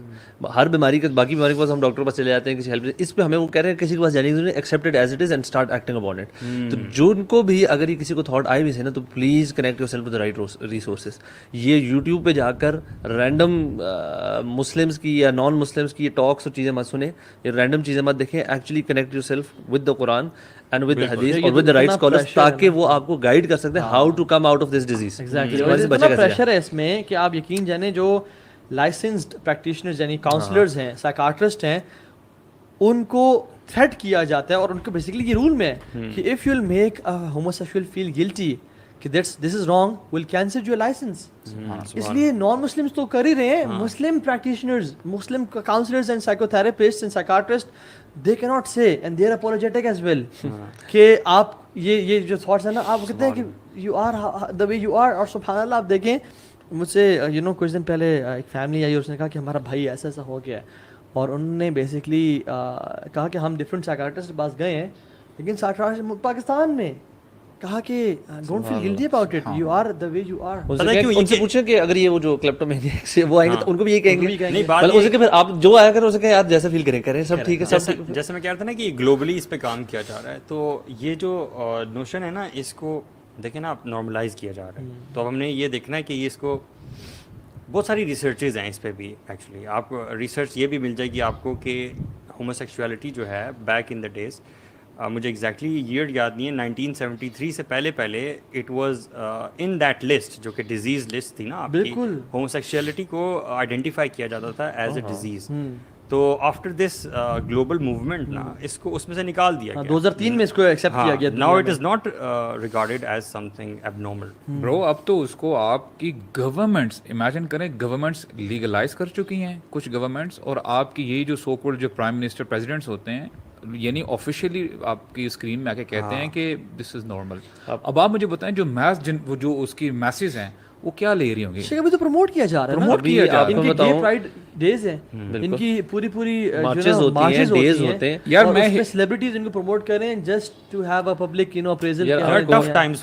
Speaker 4: ہر بیماری کے باقی بیماری کے پاس ہم ڈاکٹر کے پاس چلے جاتے ہیں کسی ہیلپ, اس پہ ہمیں وہ کہہ رہے ہیں کسی کے پاس جانے کی accepted as it is and start acting upon it. تو جو ان کو بھی اگر یہ کسی کو تھاٹ آئے بھی سے نا تو please connect your self with right resources. یہ یوٹیوب پہ جا کر رینڈم مسلمس کی یا نان مسلمس کی ٹاکس اور چیزیں مت سنیں, یہ رینڈم چیزیں مت دیکھیں. Actually connect your self with the Quran and with the hadith اور with the right scholars, تاکہ وہ آپ کو گائیڈ کر سکتے ہیں how to come out of this disease.
Speaker 3: Exactly. اتنا پریشر ہے اس میں کہ آپ یقین جانیں جو لائسنسڈ پریکٹیشنرز یعنی کاؤنسلرز ہیں, سائیکاٹرسٹ ہیں, ان کو تھریٹ کیا جاتا ہے اور ان کو بیسیکلی یہ رول میں ہے کہ if you'll make a homosexual feel guilty, کہ کہ this is wrong will cancel your licence. اس لیے نان مسلمس تو کر ہی رہے ہیں, Muslim practitioners, Muslim counsellors and psychotherapist and psychiatrist, they کی not say and they are apologetic as well کہ آپ یہ جو تھاٹس ہیں نا, آپ کہتے ہیں کہ you are the way you are. اور سبحان اللہ آپ دیکھیں, مجھ سے کچھ دن پہلے ایک فیملی آئی, اس نے کہا کہ ہمارا بھائی ایسا ایسا ہو گیا ہے, اور انہوں نے بیسکلی کہا کہ ہم ڈفرینٹ سائیکاٹرسٹ کے پاس گئے ہیں, لیکن سائیکاٹرسٹ پاکستان میں کہا کہ don't feel guilty about it, you are the way you are.
Speaker 4: ان سے پوچھیں کہ اگر یہ وہ جو کلیپٹومینیاکس سے وہ آئیں گے تو ان کو بھی یہ کہیں گے
Speaker 1: نہیں, بات
Speaker 4: اسے کہ پھر آپ جو آیا کریں اسے کہیں یار جیسا فیل کریں کریں, سب ٹھیک ہے. سب
Speaker 1: جیسے میں کہہ رہا تھا نا کہ گلوبلی اس پہ کام کیا جا رہا ہے, تو یہ جو نوشن ہے نا, اس کو دیکھیں نا آپ نارملائز کیا جا رہا ہے. تو اب ہم نے یہ دیکھنا ہے کہ یہ اس کو بہت ساری ریسرچز ہیں اس پہ بھی. ایکچولی آپ کو ریسرچ یہ بھی مل جائے گی آپ کو کہ ہوموسیکشولیٹی جو ہے بیک ان دا ڈیز, مجھے ایگزیکٹلی ایئر یاد نہیں ہے, 1973 سے پہلے it was in that list جو کہ ڈیزیز لسٹ تھی نا آپ کی, ہوموسیکشولیٹی کو آئیڈینٹیفائی کیا جاتا تھا ایز اے ڈیزیز. تو آفٹر دس گلوبل موومنٹ نا اس کو اس میں سے نکال دیا گیا.
Speaker 3: 2003 میں اس کو ایکسیپٹ کیا گیا.
Speaker 1: Now it is not regarded as something abnormal.
Speaker 2: Bro اب تو اس کو آپ کی گورنمنٹس امیجن کریں, گورنمنٹس لیگلائز کر چکی ہیں کچھ گورنمنٹس, اور آپ کی یہی جو سو کالڈ جو پرائم منسٹر پریزیڈنٹس ہوتے ہیں, یعنی آفیشیلی آپ کی اسکرین میں آ کے کہتے ہیں کہ دس از نارمل. اب آپ مجھے بتائیں جو جو اس کی میسز ہیں وہ کیا لے رہی ہوں گی؟
Speaker 3: ابھی تو پروموٹ کیا جا رہا ہے,
Speaker 2: پروموٹ کیا جا رہا ہے.
Speaker 3: ان کی گے پرائڈ ڈیز ہیں, ان کی پوری
Speaker 4: مارچز ہوتے ہیں
Speaker 3: یار, میں سیلیبریٹیز ان کو پروموٹ کریں just to have a public appraisal.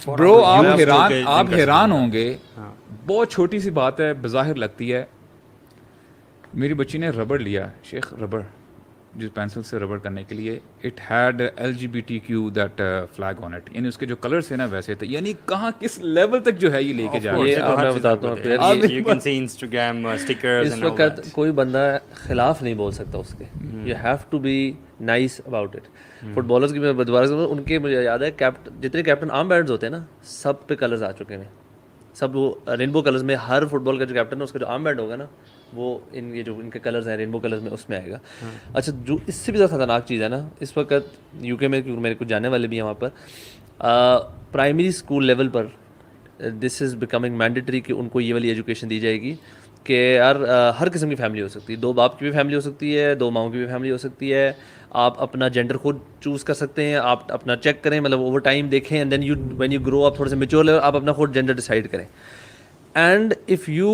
Speaker 2: Bro آپ حیران ہوں گے, بہت چھوٹی سی بات ہے بظاہر لگتی ہے. میری بچی نے ربڑ لیا, شیخ ربڑ, جس پینسل سے ربڑ کرنے کے لیے, it had LGBTQ that flag on it, یعنی اس کے جو کلرس ہیں نا ویسے تھے. یعنی کہاں کس لیول تک جو ہے یہ لے کے جا رہے ہیں.
Speaker 4: میں بتاتا ہوں
Speaker 1: you can see Instagram stickers
Speaker 4: us
Speaker 1: and all
Speaker 4: وقت
Speaker 1: that.
Speaker 4: کوئی بندہ خلاف نہیں بول سکتا اس کے. You have to be nice about it. Footballers کی میں دوبارہ سے ان کے مجھے یاد ہے جتنے کیپٹن آرم بینڈز ہوتے ہیں نا, سب پہ کلرز آ چکے ہیں, سب وہ رینبو کلرز میں. ہر فٹ بال کا جو کیپٹن ہے اس کا جو آرم بینڈ ہوگا نا, وہ یہ جو ان کے کلرز ہیں رینبو کلرز میں, اس میں آئے گا. اچھا, جو اس سے بھی زیادہ خطرناک چیز ہے نا اس وقت UK میں, کیونکہ میرے کچھ جانے والے بھی ہیں وہاں پر, پرائمری اسکول لیول پر دس از بیکمنگ مینڈیٹری کہ ان کو یہ والی ایجوکیشن دی جائے گی کہ یار ہر قسم کی فیملی ہو سکتی ہے, 2 باپ کی بھی فیملی ہو سکتی ہے, 2 ماؤں کی بھی فیملی ہو سکتی ہے, آپ اپنا جینڈر خود چوز کر سکتے ہیں, آپ اپنا چیک کریں, مطلب اوور ٹائم دیکھیں, and then when you grow up تھوڑے سے میچور لیول آپ اپنا خود جینڈر ڈیسائڈ کریں. And if you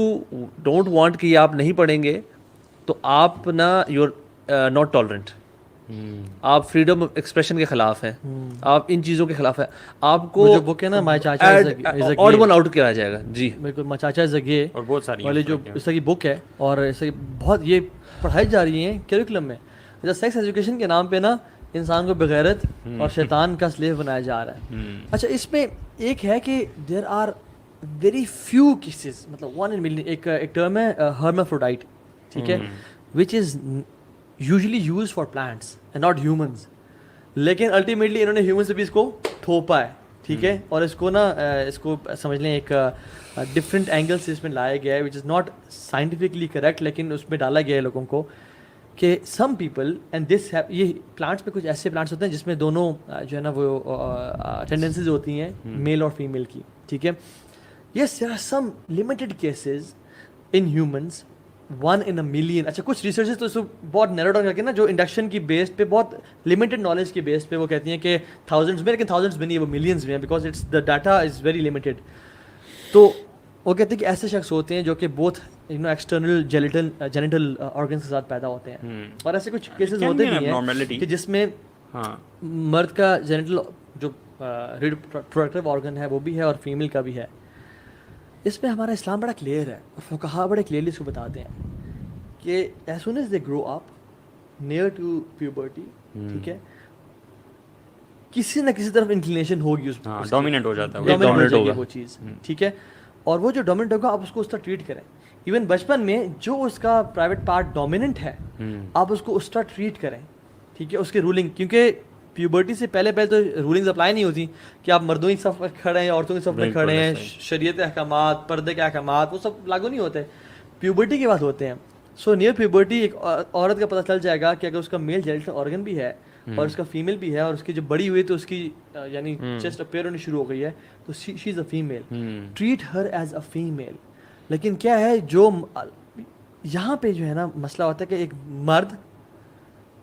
Speaker 4: don't want کہ یہ آپ نہیں پڑھیں گے تو آپ نا یو آر ناٹ ٹالرنٹ, آپ فریڈم آف ایکسپریشن کے خلاف ہیں, آپ ان چیزوں کے خلاف ہیں. آپ کو
Speaker 3: جو بک ہے نا مائی چاچا
Speaker 4: آڈ ون آؤٹ کیا جائے گا. جی
Speaker 3: بالکل, مائی چاچا از اے گے
Speaker 1: اور بہت ساری
Speaker 3: والی جو اس طرح کی بک ہے, اور اس کی بہت یہ پڑھائی جا رہی ہیں کیریکولم میں. سیکس ایجوکیشن کے نام پہ نا انسان کو بغیرت اور شیطان کا سلیو بنایا جا رہا ہے. اچھا, اس میں ایک ہے کہ there are very few cases, مطلب 1 in million, ایک ٹرم ہے ہرمافروڈائٹ, ٹھیک ہے, which is usually used for plants and not humans, لیکن الٹیمیٹلی انہوں نے ہیومن سے بھی اس کو تھوپا ہے, ٹھیک ہے, اور اس کو نا اس کو سمجھ لیں ایک ڈفرینٹ اینگل سے اس میں لایا گیا ہے, which is not scientifically correct, لیکن اس میں ڈالا گیا ہے لوگوں کو کہ سم پیپل اینڈ دس, یہ پلانٹس میں کچھ ایسے پلانٹس ہوتے ہیں جس میں دونوں جو ہے نا وہ ٹینڈنسیز ہوتی ہیں میل اور فیمیل کی, ٹھیک ہے. Yes, there are some limited cases in humans, 1 in a million. اچھا, کچھ ریسرچز تو اس کو بہت نیرو ڈاؤن کر کے نا, جو انڈکشن کی بیس پہ, بہت لمیٹڈ نالج کی بیس پہ وہ کہتی ہیں کہ تھاؤزنڈس میں, لیکن تھاؤزنڈس میں نہیں, وہ ملینز میں ہیں, because it's the data is very limited. تو وہ کہتے ہیں کہ ایسے شخص ہوتے ہیں جو کہ بہت ایکسٹرنل جینیٹل آرگنس کے ساتھ پیدا ہوتے ہیں, اور ایسے کچھ کیسز ہوتے بھی ہیں کہ جس میں مرد کا جینیٹل جو ریپروڈکٹیو آرگن ہے وہ بھی ہے اور فیمیل کا بھی ہے. اس میں ہمارا اسلام بڑا کلیئر ہے, اور فقہا بڑے کلیئرلی اس کو بتاتے ہیں کہ as soon as they grow up near to puberty, ٹھیک ہے, کسی نہ کسی طرف انکلینیشن ہوگی, اس
Speaker 1: ڈومیننٹ ہو جاتا ہے,
Speaker 3: ڈومیننٹ ہوگی وہ چیز, ٹھیک ہے, اور وہ جو ڈومیننٹ ہوگا آپ اس کو اس طرح ٹریٹ کریں. ایون بچپن میں جو اس کا پرائیویٹ پارٹ ڈومیننٹ ہے آپ اس کو اس طرح ٹریٹ کریں, ٹھیک ہے, اس کی رولنگ, کیونکہ پیوبرٹی سے پہلے تو رولنگز اپلائی نہیں ہوتی کہ آپ مردوں کی صف میں کھڑے ہیں, عورتوں کی صف میں کھڑے ہیں, شریعت احکامات, پردے کے احکامات وہ سب لاگو نہیں ہوتے, پیوبرٹی کے بعد ہوتے ہیں. سو نیئر پیوبرٹی ایک عورت کا پتہ چل جائے گا کہ اگر اس کا میل جینیٹل آرگن بھی ہے اور اس کا فیمیل بھی ہے اور اس کی جو بڑی ہوئی تو اس کی یعنی چیسٹ اپیئر ہونی شروع ہو گئی ہے تو she is a female, treat her as a female. لیکن کیا ہے جو یہاں پہ جو ہے نا مسئلہ ہوتا ہے کہ ایک مرد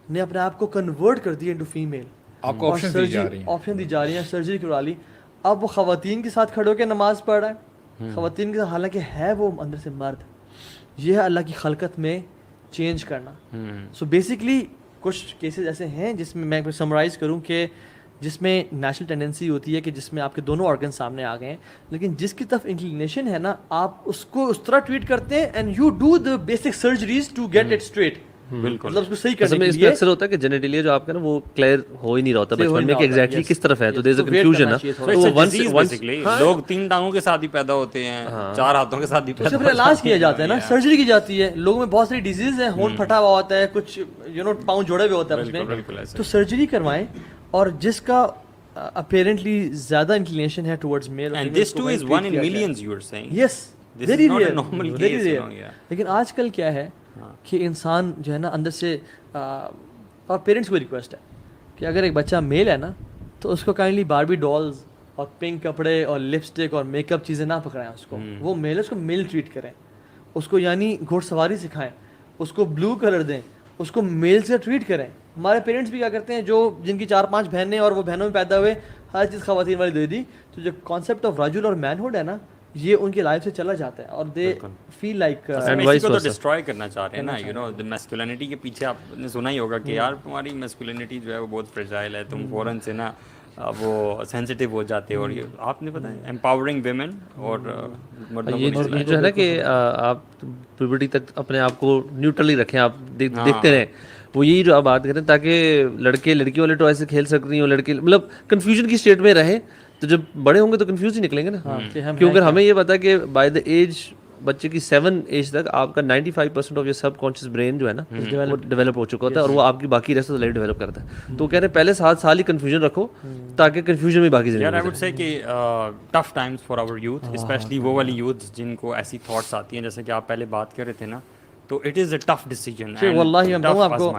Speaker 3: نے اپنے آپ کو کنورٹ کر دیا انٹو فیمیل,
Speaker 2: آپ کو آپشن
Speaker 3: دی جا رہی ہیں, سرجری کروا لی. اب وہ خواتین کے ساتھ کھڑے ہو کے نماز پڑھ رہا ہے, خواتین کے ساتھ, حالانکہ ہے وہ اندر سے مرد. یہ ہے اللہ کی خلقت میں چینج کرنا. سو بیسکلی کچھ کیسز ایسے ہیں جس میں میں سمرائز کروں کہ جس میں نیچرل ٹینڈنسی ہوتی ہے کہ جس میں آپ کے دونوں آرگن سامنے آ گئے ہیں, لیکن جس کی طرف انکلینیشن ہے نا آپ اس کو اس طرح ٹریٹ کرتے ہیں and you do the basic surgeries to get it straight.
Speaker 1: بالکل
Speaker 3: مطلب اس کو صحیح کرنے کے
Speaker 4: اس میں
Speaker 3: لیے
Speaker 4: اکثر ہوتا ہے کہ جینیٹیلیا جو آپ کا نا وہ کلیئر ہو ہی نہیں رہا ہوتا بچپن میں کہ ایگزیکٹلی کس طرف ہے, تو دیر از اے کنفیوژن نا.
Speaker 1: تو لوگ 3 ٹانگوں کے ساتھ ہی پیدا ہوتے ہیں, 4 ہاتھوں کے ساتھ بھی
Speaker 3: اس کا علاج کیا جاتا ہے نا, سرجری کی جاتی ہے. لوگوں میں بہت ساری ڈیزیز ہیں, ہونٹ پھٹا ہوا ہوتا ہے, کچھ پاؤں جوڑے ہوئے ہوتا ہے اس میں, تو سرجری کروائیں. اور جس کا اپیرنٹلی زیادہ انکلینیشن ہے towards male,
Speaker 1: and this too is one in millions you are seeing.
Speaker 3: Yes very rare.
Speaker 1: Yeah.
Speaker 3: لیکن آج کل کیا ہے کہ انسان جو ہے نا اندر سے, اور پیرنٹس کو ریکویسٹ ہے کہ اگر ایک بچہ میل ہے نا تو اس کو کائنڈلی باربی ڈالز اور پنک کپڑے اور لپسٹک اور میک اپ چیزیں نہ پکڑائیں اس کو. وہ میل ہے اس کو میل ٹریٹ کریں, اس کو یعنی گھوڑ سواری سکھائیں, اس کو بلو کلر دیں, اس کو میل سے ٹریٹ کریں. ہمارے پیرنٹس بھی کیا کرتے ہیں جو جن کی 4-5 بہنیں اور وہ بہنوں میں پیدا ہوئے, ہر چیز خواتین والی دے دی, تو جو کانسیپٹ آف رجل اور مین ہوڈ ہے نا یہ ان کی لائف سے چلا جاتا ہے اور دے فیل لائک
Speaker 1: اسی کو تو ڈسٹرائے کرنا چاہ رہے ہیں نا. یو نو دی میسکولینٹی کے پیچھے آپ نے سنا ہی ہوگا کہ یار تمہاری میسکولینٹی جو ہے وہ بہت فریجائل ہے, تم فوراً سے نا وہ سینسٹیو ہو جاتے ہو. اور یہ آپ نے پتہ ہے امپاورنگ ویمن اور
Speaker 4: یہ جو ہے نا کہ آپ پیوبرٹی تک اپنے آپ کو نیوٹرل ہی رکھیں, آپ دیکھتے رہیں. وہ یہی جو آپ بات کریں تاکہ لڑکے لڑکی والے ٹوائے سے کھیل سک رہی ہوں, لڑکے مطلب کنفیوژن کی اسٹیٹ میں رہیں, تو جب بڑے ہوں گے تو کنفیوز ہی نکلیں گے نا. کیونکہ ہمیں یہ پتا ہے کہ بائی دا ایج بچے کی 7 ایج تک آپ کا 95% of your sub conscious brain جو ہے نا وہ ڈیولپ ہو چکا ہوتا ہے, اور وہ آپ کی باقی ریسٹ آف لائف ڈیولپ کرتا ہے. تو کہہ رہے ہیں پہلے 7 سال ہی کنفیوژن رکھو تاکہ کنفیوژن میں باقی
Speaker 1: زندگی. آئی وڈ سے کہ tough times for our youth, especially وہ والی یوتھ جن کو ایسی تھاٹس آتی ہیں جیسے کہ آپ پہلے بات کر رہے تھے نا, تو it is a tough decision.
Speaker 3: واللہ میں بتاؤں آپ کو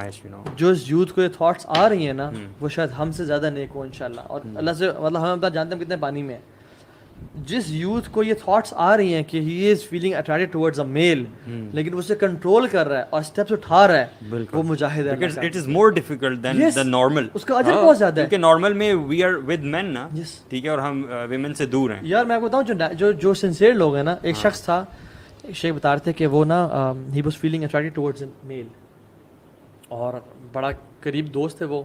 Speaker 3: جو یوتھ کو یہ تھاٹس آ رہی ہیں نا وہ شاید ہم سے زیادہ نیک ہو انشاءاللہ, اور اللہ سے مطلب ہم اپنا جانتے ہیں کتنے پانی میں ہیں. جس یوتھ کو یہ تھاٹس آ رہی ہیں کہ he is feeling attracted towards a male لیکن وہ اسے کنٹرول کر رہا ہے اور اسٹیپس اٹھا رہا ہے, وہ مجاہد ہے.
Speaker 1: Because it is more difficult than the normal.
Speaker 3: اس کا اجر بہت زیادہ ہے
Speaker 1: کیونکہ نارمل میں وی آر ود مین نا, ٹھیک ہے, اور ہم ویمن سے دور ہیں.
Speaker 3: یار میں آپ کو بتاؤں جو سنسیئر لوگ ہیں نا, ایک شخص تھا, شیخ بتا رہے تھے کہ وہ نا he was feeling attracted towards a male, اور بڑا قریب دوست ہے وہ,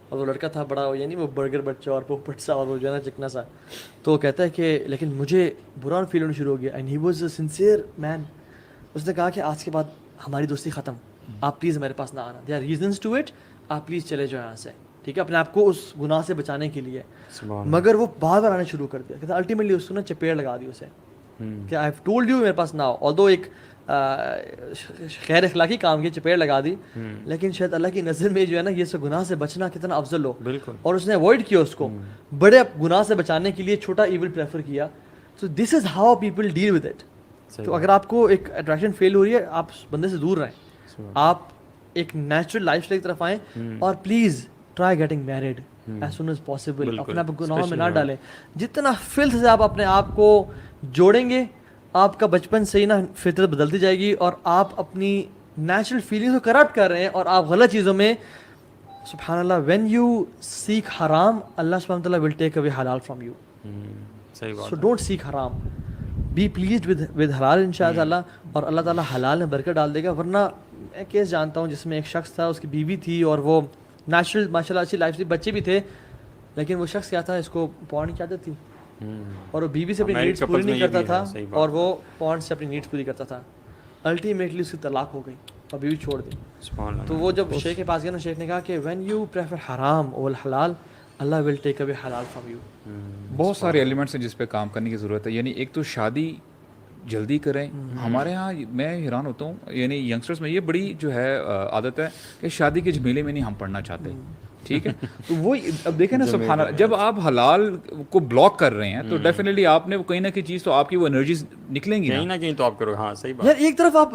Speaker 3: اور وہ لڑکا تھا بڑا, یعنی وہ برگر بچہ اور پوپٹ سا اور وہ جو ہے نا چکنا سا. تو وہ کہتا ہے کہ لیکن مجھے برا فیل ہونا شروع ہو گیا, and he was a sincere man. اس نے کہا کہ آج کے بعد ہماری دوستی ختم, آپ پلیز میرے پاس نہ آنا, they are reasons to it, آپ پلیز چلے جاؤ یہاں سے, ٹھیک ہے, اپنے آپ کو اس گناہ سے بچانے کے لیے. مگر وہ بار بار آنا شروع کر دیا. کہتا الٹیمیٹلی اس کو نا چپیڑ لگا دی اسے کہ آئی ہیو ٹولڈ یو میرے پاس نہ آؤ, آلدو ایک خیر اخلاقی کام کی چپیڑ لگا دی, لیکن شاید اللہ کی نظر میں جو ہے نا یہ سے گناہ سے بچنا کتنا افضل ہو. اور اس نے اوائڈ کیا اس کو, بڑے گناہ سے بچانے کے لیے چھوٹا ایول پریفر کیا. تو this is how people deal with it. تو اگر آپ کو ایک اٹریکشن فیل ہو رہی ہے, آپ بندے سے دور رہیں, آپ ایک نیچرل لائف اسٹائل کی طرف آئیں, اور please try getting married as soon as possible. اپنے آپ کو گناہوں میں نہ ڈالیں. جتنا فلتھ سے آپ اپنے آپ کو جوڑیں گے, آپ کا بچپن سے ہی نا فطرت بدلتی جائے گی, اور آپ اپنی نیچرل فیلنگس کو کرپٹ کر رہے ہیں, اور آپ غلط چیزوں میں, سبحان اللہ, وین یو سیک حرام اللہ سبحانہ وتعالیٰ ول ٹیک اوے حلال فرام یو. سو ڈونٹ سیک حرام, بی پلیزڈ ود حلال ان شاء اللہ, اور اللہ تعالیٰ حلال میں برکت ڈال دے گا. ورنہ میں کیس جانتا ہوں جس میں ایک شخص تھا, اس کی بیوی تھی, اور وہ نیچرل ماشاء اللہ اچھی لائف تھی, بچے بھی تھے, لیکن وہ شخص کیا تھا, اس کو پورن کی عادت تھی, اور وہ بیوی سے اپنی نیڈس پوری نہیں کرتا تھا, اور وہ پورن سے اپنی نیڈس پوری کرتا تھا. الٹیمیٹلی اس کی طلاق ہو گئی اور بیوی چھوڑ دی. تو وہ جب شیخ کے پاس گیا نا, شیخ نے کہا کہ وین یو پریفر حرام اور حلال, اللہ ول ٹیک اوے حلال فرام یو.
Speaker 2: بہت سارے ایلیمنٹس ہیں جس پہ کام کرنے کی ضرورت ہے. یعنی ایک تو شادی جلدی کریں. ہمارے ہاں میں حیران ہوتا ہوں, یعنی ینگسٹرس میں یہ بڑی جو ہے عادت ہے کہ شادی کے جھمیلے میں نہیں ہم پڑھنا چاہتے, ٹھیک ہے. تو وہ اب دیکھیں نا, سبحان اللہ, جب آپ حلال کو بلاک کر رہے ہیں تو ڈیفینیٹلی آپ نے کہیں نہ کہیں چیز, تو آپ کی وہ انرجیز نکلیں گی
Speaker 1: کہیں نہ کہیں, تو آپ کرو. ہاں صحیح بات.
Speaker 3: یار ایک طرف آپ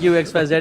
Speaker 3: XYZ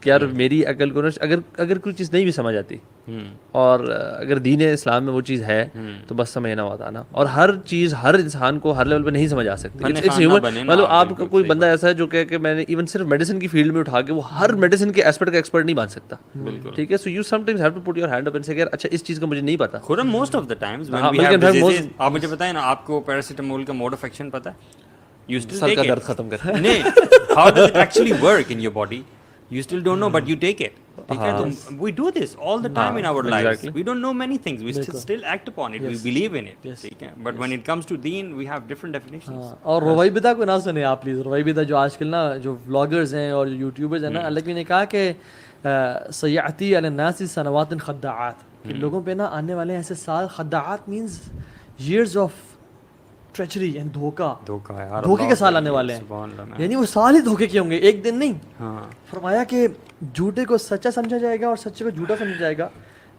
Speaker 4: کہ یار میری عقل کو اگر کوئی چیز نہیں بھی سمجھ آتی اور اگر دین اسلام میں وہ چیز ہے تو بس سمجھنا ہوتا نا. اور ہر چیز ہر انسان کو ہر لیول پہ نہیں سمجھ آ سکتی. مطلب آپ کا کوئی بندہ ایسا ہے جو کہ میں نے ایون صرف میڈیسن کی فیلڈ میں اٹھا کے وہ ہر میڈیسن کے ایسپیکٹ کا ایکسپرٹ نہیں بن سکتا. ٹھیک ہے, so you sometimes have to put your hand up and say کہ اچھا اس چیز کا مجھے نہیں پتا.
Speaker 1: Khurram most of the times when we have diseases, آپ مجھے بتائیں نا, آپ کو پیراسیٹامول کا موڈ آف ایکشن پتہ ہے؟ You still
Speaker 4: سر
Speaker 1: take
Speaker 4: کا
Speaker 1: it.
Speaker 4: درد ختم کر.
Speaker 1: نہیں, how does it actually work in your body? You still don't know, but you take it. ٹھیک ہے, تو we do this all the time in our lives. We don't know many things, we still act upon it, we believe in it. ٹھیک ہے, but when it comes to deen we have different definitions.
Speaker 3: اور روائی بدع کو نہ سنیں آپ please. روائی بدع جو آج کل نا جو ولاگرز ہیں اور یوٹیوبرز ہیں نا, اللہ نے کہا کہ سیأتی علی الناس سنوات خداعات, کہ لوگوں پہ نا آنے والے ایسے سال, خداعات مینز ایئرز آف ٹریچری اینڈ دھوکے کے سال آنے والے ہیں. یعنی وہ سال ہی دھوکے کے ہوں گے, ایک دن نہیں. فرمایا کہ جھوٹے کو سچا سمجھا جائے گا اور سچے کو جھوٹا سمجھا جائے گا,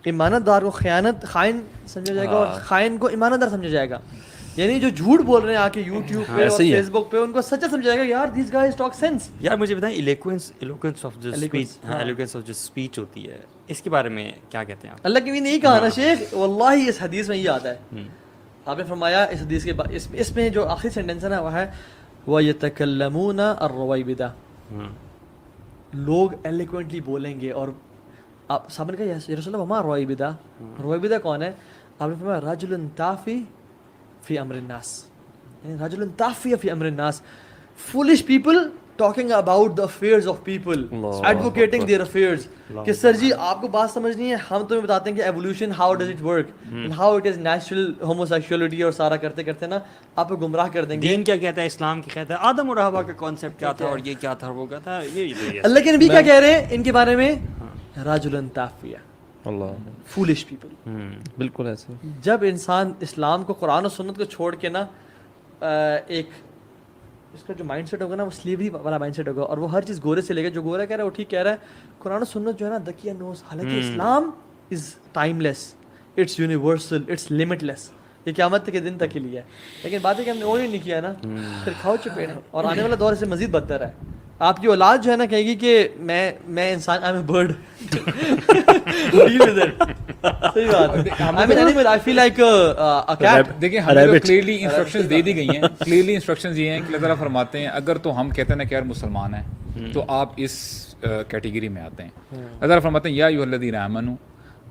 Speaker 3: ایمانت دار کو خائن سمجھا جائے گا اور خائن کو ایمانت دار سمجھا جائے گا. یعنی جو جھوٹ بول رہے ہیں آ کے یوٹیوب پہ اور فیس بک پہ, ان کو سچا سمجھا جائے گا, یار دیز گائز ٹاک سینس.
Speaker 1: یار مجھے بتائیں, ایلوکوینس آف جو اسپیچ ہوتی ہے, اس کے بارے میں کیا کہتے ہیں آپ؟
Speaker 3: اللہ کی بھی نہیں کہا نا شیخ, واللہ اس حدیث میں یہ آتا ہے. آپ نے فرمایا اس حدیث کے بعد اس میں جو آخری سینٹینس ہے نا وہ ہے وَيَتَكَلَّمُونَ الرُّوَيْبِدَةِ, لوگ ایلیکوینٹلی بولیں گے. اور آپ صاحب نے کہا یا رسول اللہ وما رویبدہ, رویبدہ کون ہے؟ آپ نے فرمایا رجل تافی فی امر الناس, یعنی رجل تافی فی امر الناس, foolish people talking about the affairs of people, advocating their affairs. کہ سر جی آپ کو بات سمجھنی ہے, ہم تمہیں بتاتے ہیں کہ evolution how does it work and how it is natural homosexuality, اور سارا کرتے کرتے نا آپ کو گمراہ کر دیں گے.
Speaker 1: دین کیا کہتا ہے, اسلام کیا کہتا ہے, آدم اور حوا کا کانسیپٹ کیا تھا, اور یہ کیا تھا, وہ کیا تھا, یہ
Speaker 3: اللہ کے نبی کیا کہہ رہے ہیں ان کے بارے میں؟ رجل تافیہ,
Speaker 4: اللہ,
Speaker 3: فولش پیپل.
Speaker 4: بالکل ایسے.
Speaker 3: جب انسان اسلام کو, قرآن و سنت کو چھوڑ کے نا ایک اس کا جو مائنڈ سیٹ ہوگا نا وہ سلیوری والا مائنڈ سیٹ ہوگا, اور وہ ہر چیز گورے سے لے گا, جو گورا کہہ رہا ہے وہ ٹھیک کہہ رہا ہے. قرآن و سنت جو ہے نا دکیا نوز, حالانکہ Islam is timeless, it's universal, it's limitless, یہ قیامت کے دن تک کے لیے ہے. لیکن بات ہے کہ ہم نے وہ نہیں کیا نا, پھر کھاؤ چپے ہیں, اور آنے والا دور سے مزید بدتر ہے. آپ کی اولاد جو ہے نا کہے گی کہ میں انسان, آئی ایم اے برڈ. صحیح بات ہے. I feel like a cat.
Speaker 2: دیکھیں ہمیں تو کلیئرلی انسٹرکشنز دے دی گئی ہیں. کلیئرلی انسٹرکشنز یہ ہیں کہ اللہ تعالیٰ فرماتے ہیں اگر تو ہم کہتے ہیں نا کہ یار مسلمان ہیں تو آپ اس کیٹیگری میں آتے ہیں. اللہ تعالیٰ فرماتے ہیں یا ایھا الذین آمنوا,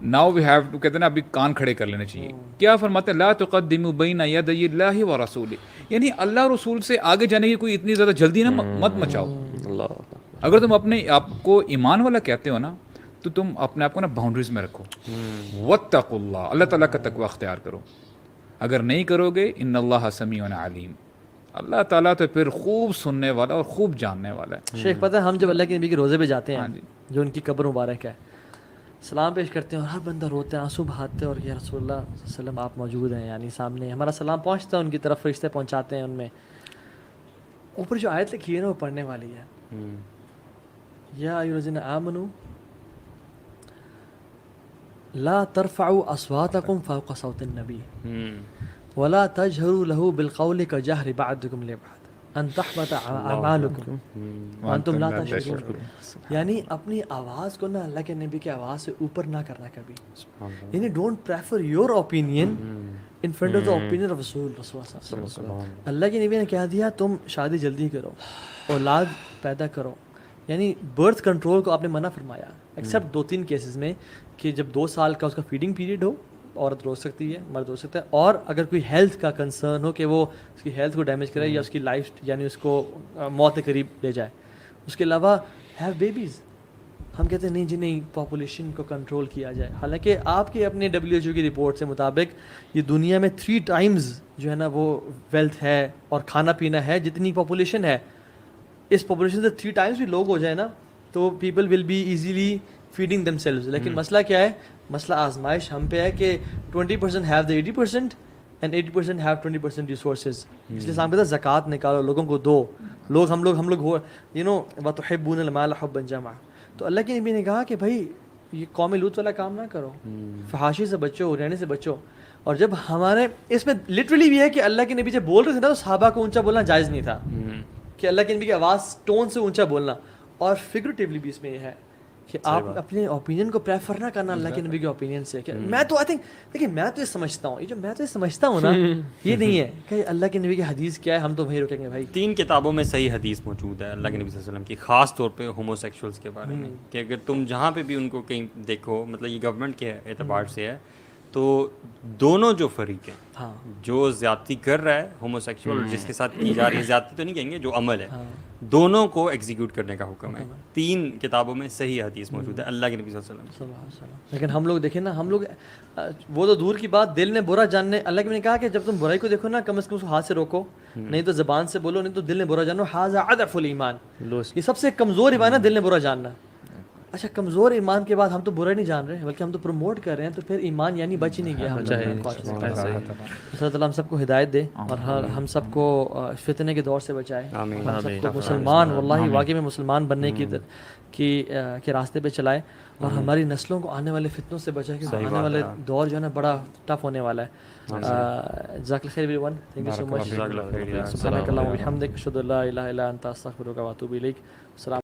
Speaker 2: ناؤ وی ہیو ٹو, کہتے ہیں نا ابھی کان کھڑے کر لینے چاہیے. کیا فرماتے ہیں لا تقدموا بین یدی اللہ ورسولہ, یعنی اللہ رسول سے آگے جانے کی کوئی اتنی زیادہ جلدی نہ مت مچاؤ. اگر تم اپنے آپ کو ایمان والا کہتے ہو نا تو تم اپنے آپ کو نا باؤنڈریز میں رکھو. واتقوا اللہ, اللہ تعالیٰ کا تقوی اختیار کرو. اگر نہیں کرو گے ان اللہ سمیع علیم, اللہ تعالیٰ تو پھر خوب سننے والا اور خوب جاننے والا ہے.
Speaker 3: شیخ پتہ ہے ہم جب اللہ کے نبی کے روزے پہ جاتے ہیں, جو ان کی قبر مبارک ہے, سلام پیش کرتے ہیں اور ہر بندہ روتے ہیں, آنسو بہاتے ہیں, اور یا رسول اللہ صلی اللہ علیہ وسلم آپ موجود ہیں, یعنی سامنے ہمارا سلام پہنچتا ہے, ان کی طرف فرشتے پہنچاتے ہیں. ان میں اوپر جو آیت لکھی ہے نا وہ پڑھنے والی ہے, یا ایھا الذین آمنوا لا ترفعوا اصواتکم فوق صوت النبی ولا تجهروا له بالقول كجهر بعضكم لبعض ان تحبط اعمالکم وانتم لا تشعرون. یعنی اپنی آواز کو نا اللہ کے نبی کی آواز سے اوپر نہ کرنا کبھی. یعنی don't prefer your opinion in front of the opinion of رسول اللہ. اللہ کے نبی نے کہہ دیا تم شادی جلدی کرو, اولاد پیدا کرو, یعنی برتھ کنٹرول کو آپ نے منع فرمایا, ایکسیپٹ 2-3 کیسز میں, کہ جب 2 سال کا اس کا فیڈنگ پیریڈ ہو, عورت رو سکتی ہے, مرد رو سکتا ہے, اور اگر کوئی ہیلتھ کا کنسرن ہو کہ وہ اس کی ہیلتھ کو ڈیمیج کرے یا اس کی لائف یعنی اس کو موت کے قریب لے جائے. اس کے علاوہ ہیو بیبیز, ہم کہتے ہیں نہیں جی نہیں, پاپولیشن کو کنٹرول کیا جائے. حالانکہ آپ کے اپنے WHO کی رپورٹ سے مطابق یہ دنیا میں 3 ٹائمز جو ہے نا وہ ویلتھ ہے اور کھانا پینا ہے جتنی پاپولیشن ہے. اس پاپولیشن سے 3 ٹائمز بھی لوگ ہو جائیں نا تو people will be easily feeding themselves. لیکن مسئلہ کیا ہے, مسئلہ آزمائش ہم پہ ہے کہ 20% have the 80% and 80% have 20% resources. اس لیے سامنے زکوٰۃ نکالو, لوگوں کو دو. ہم لوگ ہو یو نو وتحبون المال حبا جما. تو اللہ کے نبی نے کہا کہ بھائی یہ قوم لوط والا کام نہ کرو, فحاشی سے بچو, رہنے سے بچو. اور جب ہمارے اس میں لٹرلی بھی ہے کہ اللہ کے نبی جب بول رہے تھے نا تو صحابہ کو اونچا بولنا جائز نہیں تھا, کہ اللہ کے نبی کی آواز ٹون سے اونچا بولنا. اور فگریٹیولی بھی اس میں یہ ہے کہ آپ اپنے اوپینین کو پریفر نہ کرنا اللہ کے نبی کے اوپینین سے کہ میں تو آئی تھنک دیکھیے میں تو یہ سمجھتا ہوں، یہ جو میں تو یہ سمجھتا ہوں نا یہ نہیں ہے کہ اللہ کے نبی کی حدیث کیا ہے ہم تو وہیں رکیں گے بھائی.
Speaker 1: 3 کتابوں میں صحیح حدیث موجود ہے اللہ کے نبی صلی اللہ علیہ وسلم کی، خاص طور پہ ہومو سیکشولز کے بارے میں، کہ اگر تم جہاں پہ بھی ان کو کہیں دیکھو، مطلب یہ گورنمنٹ کے اعتبار سے ہے تو دونوں جو فریق ہیں،
Speaker 3: ہاں
Speaker 1: جو زیادتی کر رہا ہے ہومو سیکشول، جس کے ساتھ کی جا رہی ہے زیادتی تو نہیں کہیں گے، جو عمل ہے دونوں کو ایگزیکیوٹ کرنے کا حکم ہے. 3 کتابوں میں صحیح حدیث موجود ہے اللہ کے نبی صلی اللہ علیہ وسلم.
Speaker 3: لیکن ہم لوگ دیکھیں نا، ہم لوگ وہ تو دور کی بات، دل نے برا جاننے، اللہ کے نے کہا کہ جب تم برائی کو دیکھو نا کم از کم اس کو ہاتھ سے روکو، نہیں تو زبان سے بولو، نہیں تو دل نے برا جانو. ھذا اضعف الایمان، یہ سب سے کمزور ایمان ہے دل نے برا جاننا. اچھا کمزور ایمان کے بعد ہم تو برا نہیں جان رہے بلکہ ہم تو پروموٹ کر رہے ہیں، تو پھر ایمان یعنی بچ ہی نہیں گیا. اللہ تعالیٰ ہم سب کو ہدایت دے اور ہم سب کو فتنے کے دور سے بچائے، ہم سب کو مسلمان واللہ واقعی میں مسلمان بننے کے راستے پہ چلائے، اور ہماری نسلوں کو آنے والے فتنوں سے بچائے، کیونکہ آنے والے دور جو ہے نا بڑا ٹف ہونے والا ہے. جزاک اللہ خیر everyone, thank you so much. سبحانک اللہم و بحمدک، اشہد ان لا الہ الا انت، استغفرک و اتوب الیک. السلام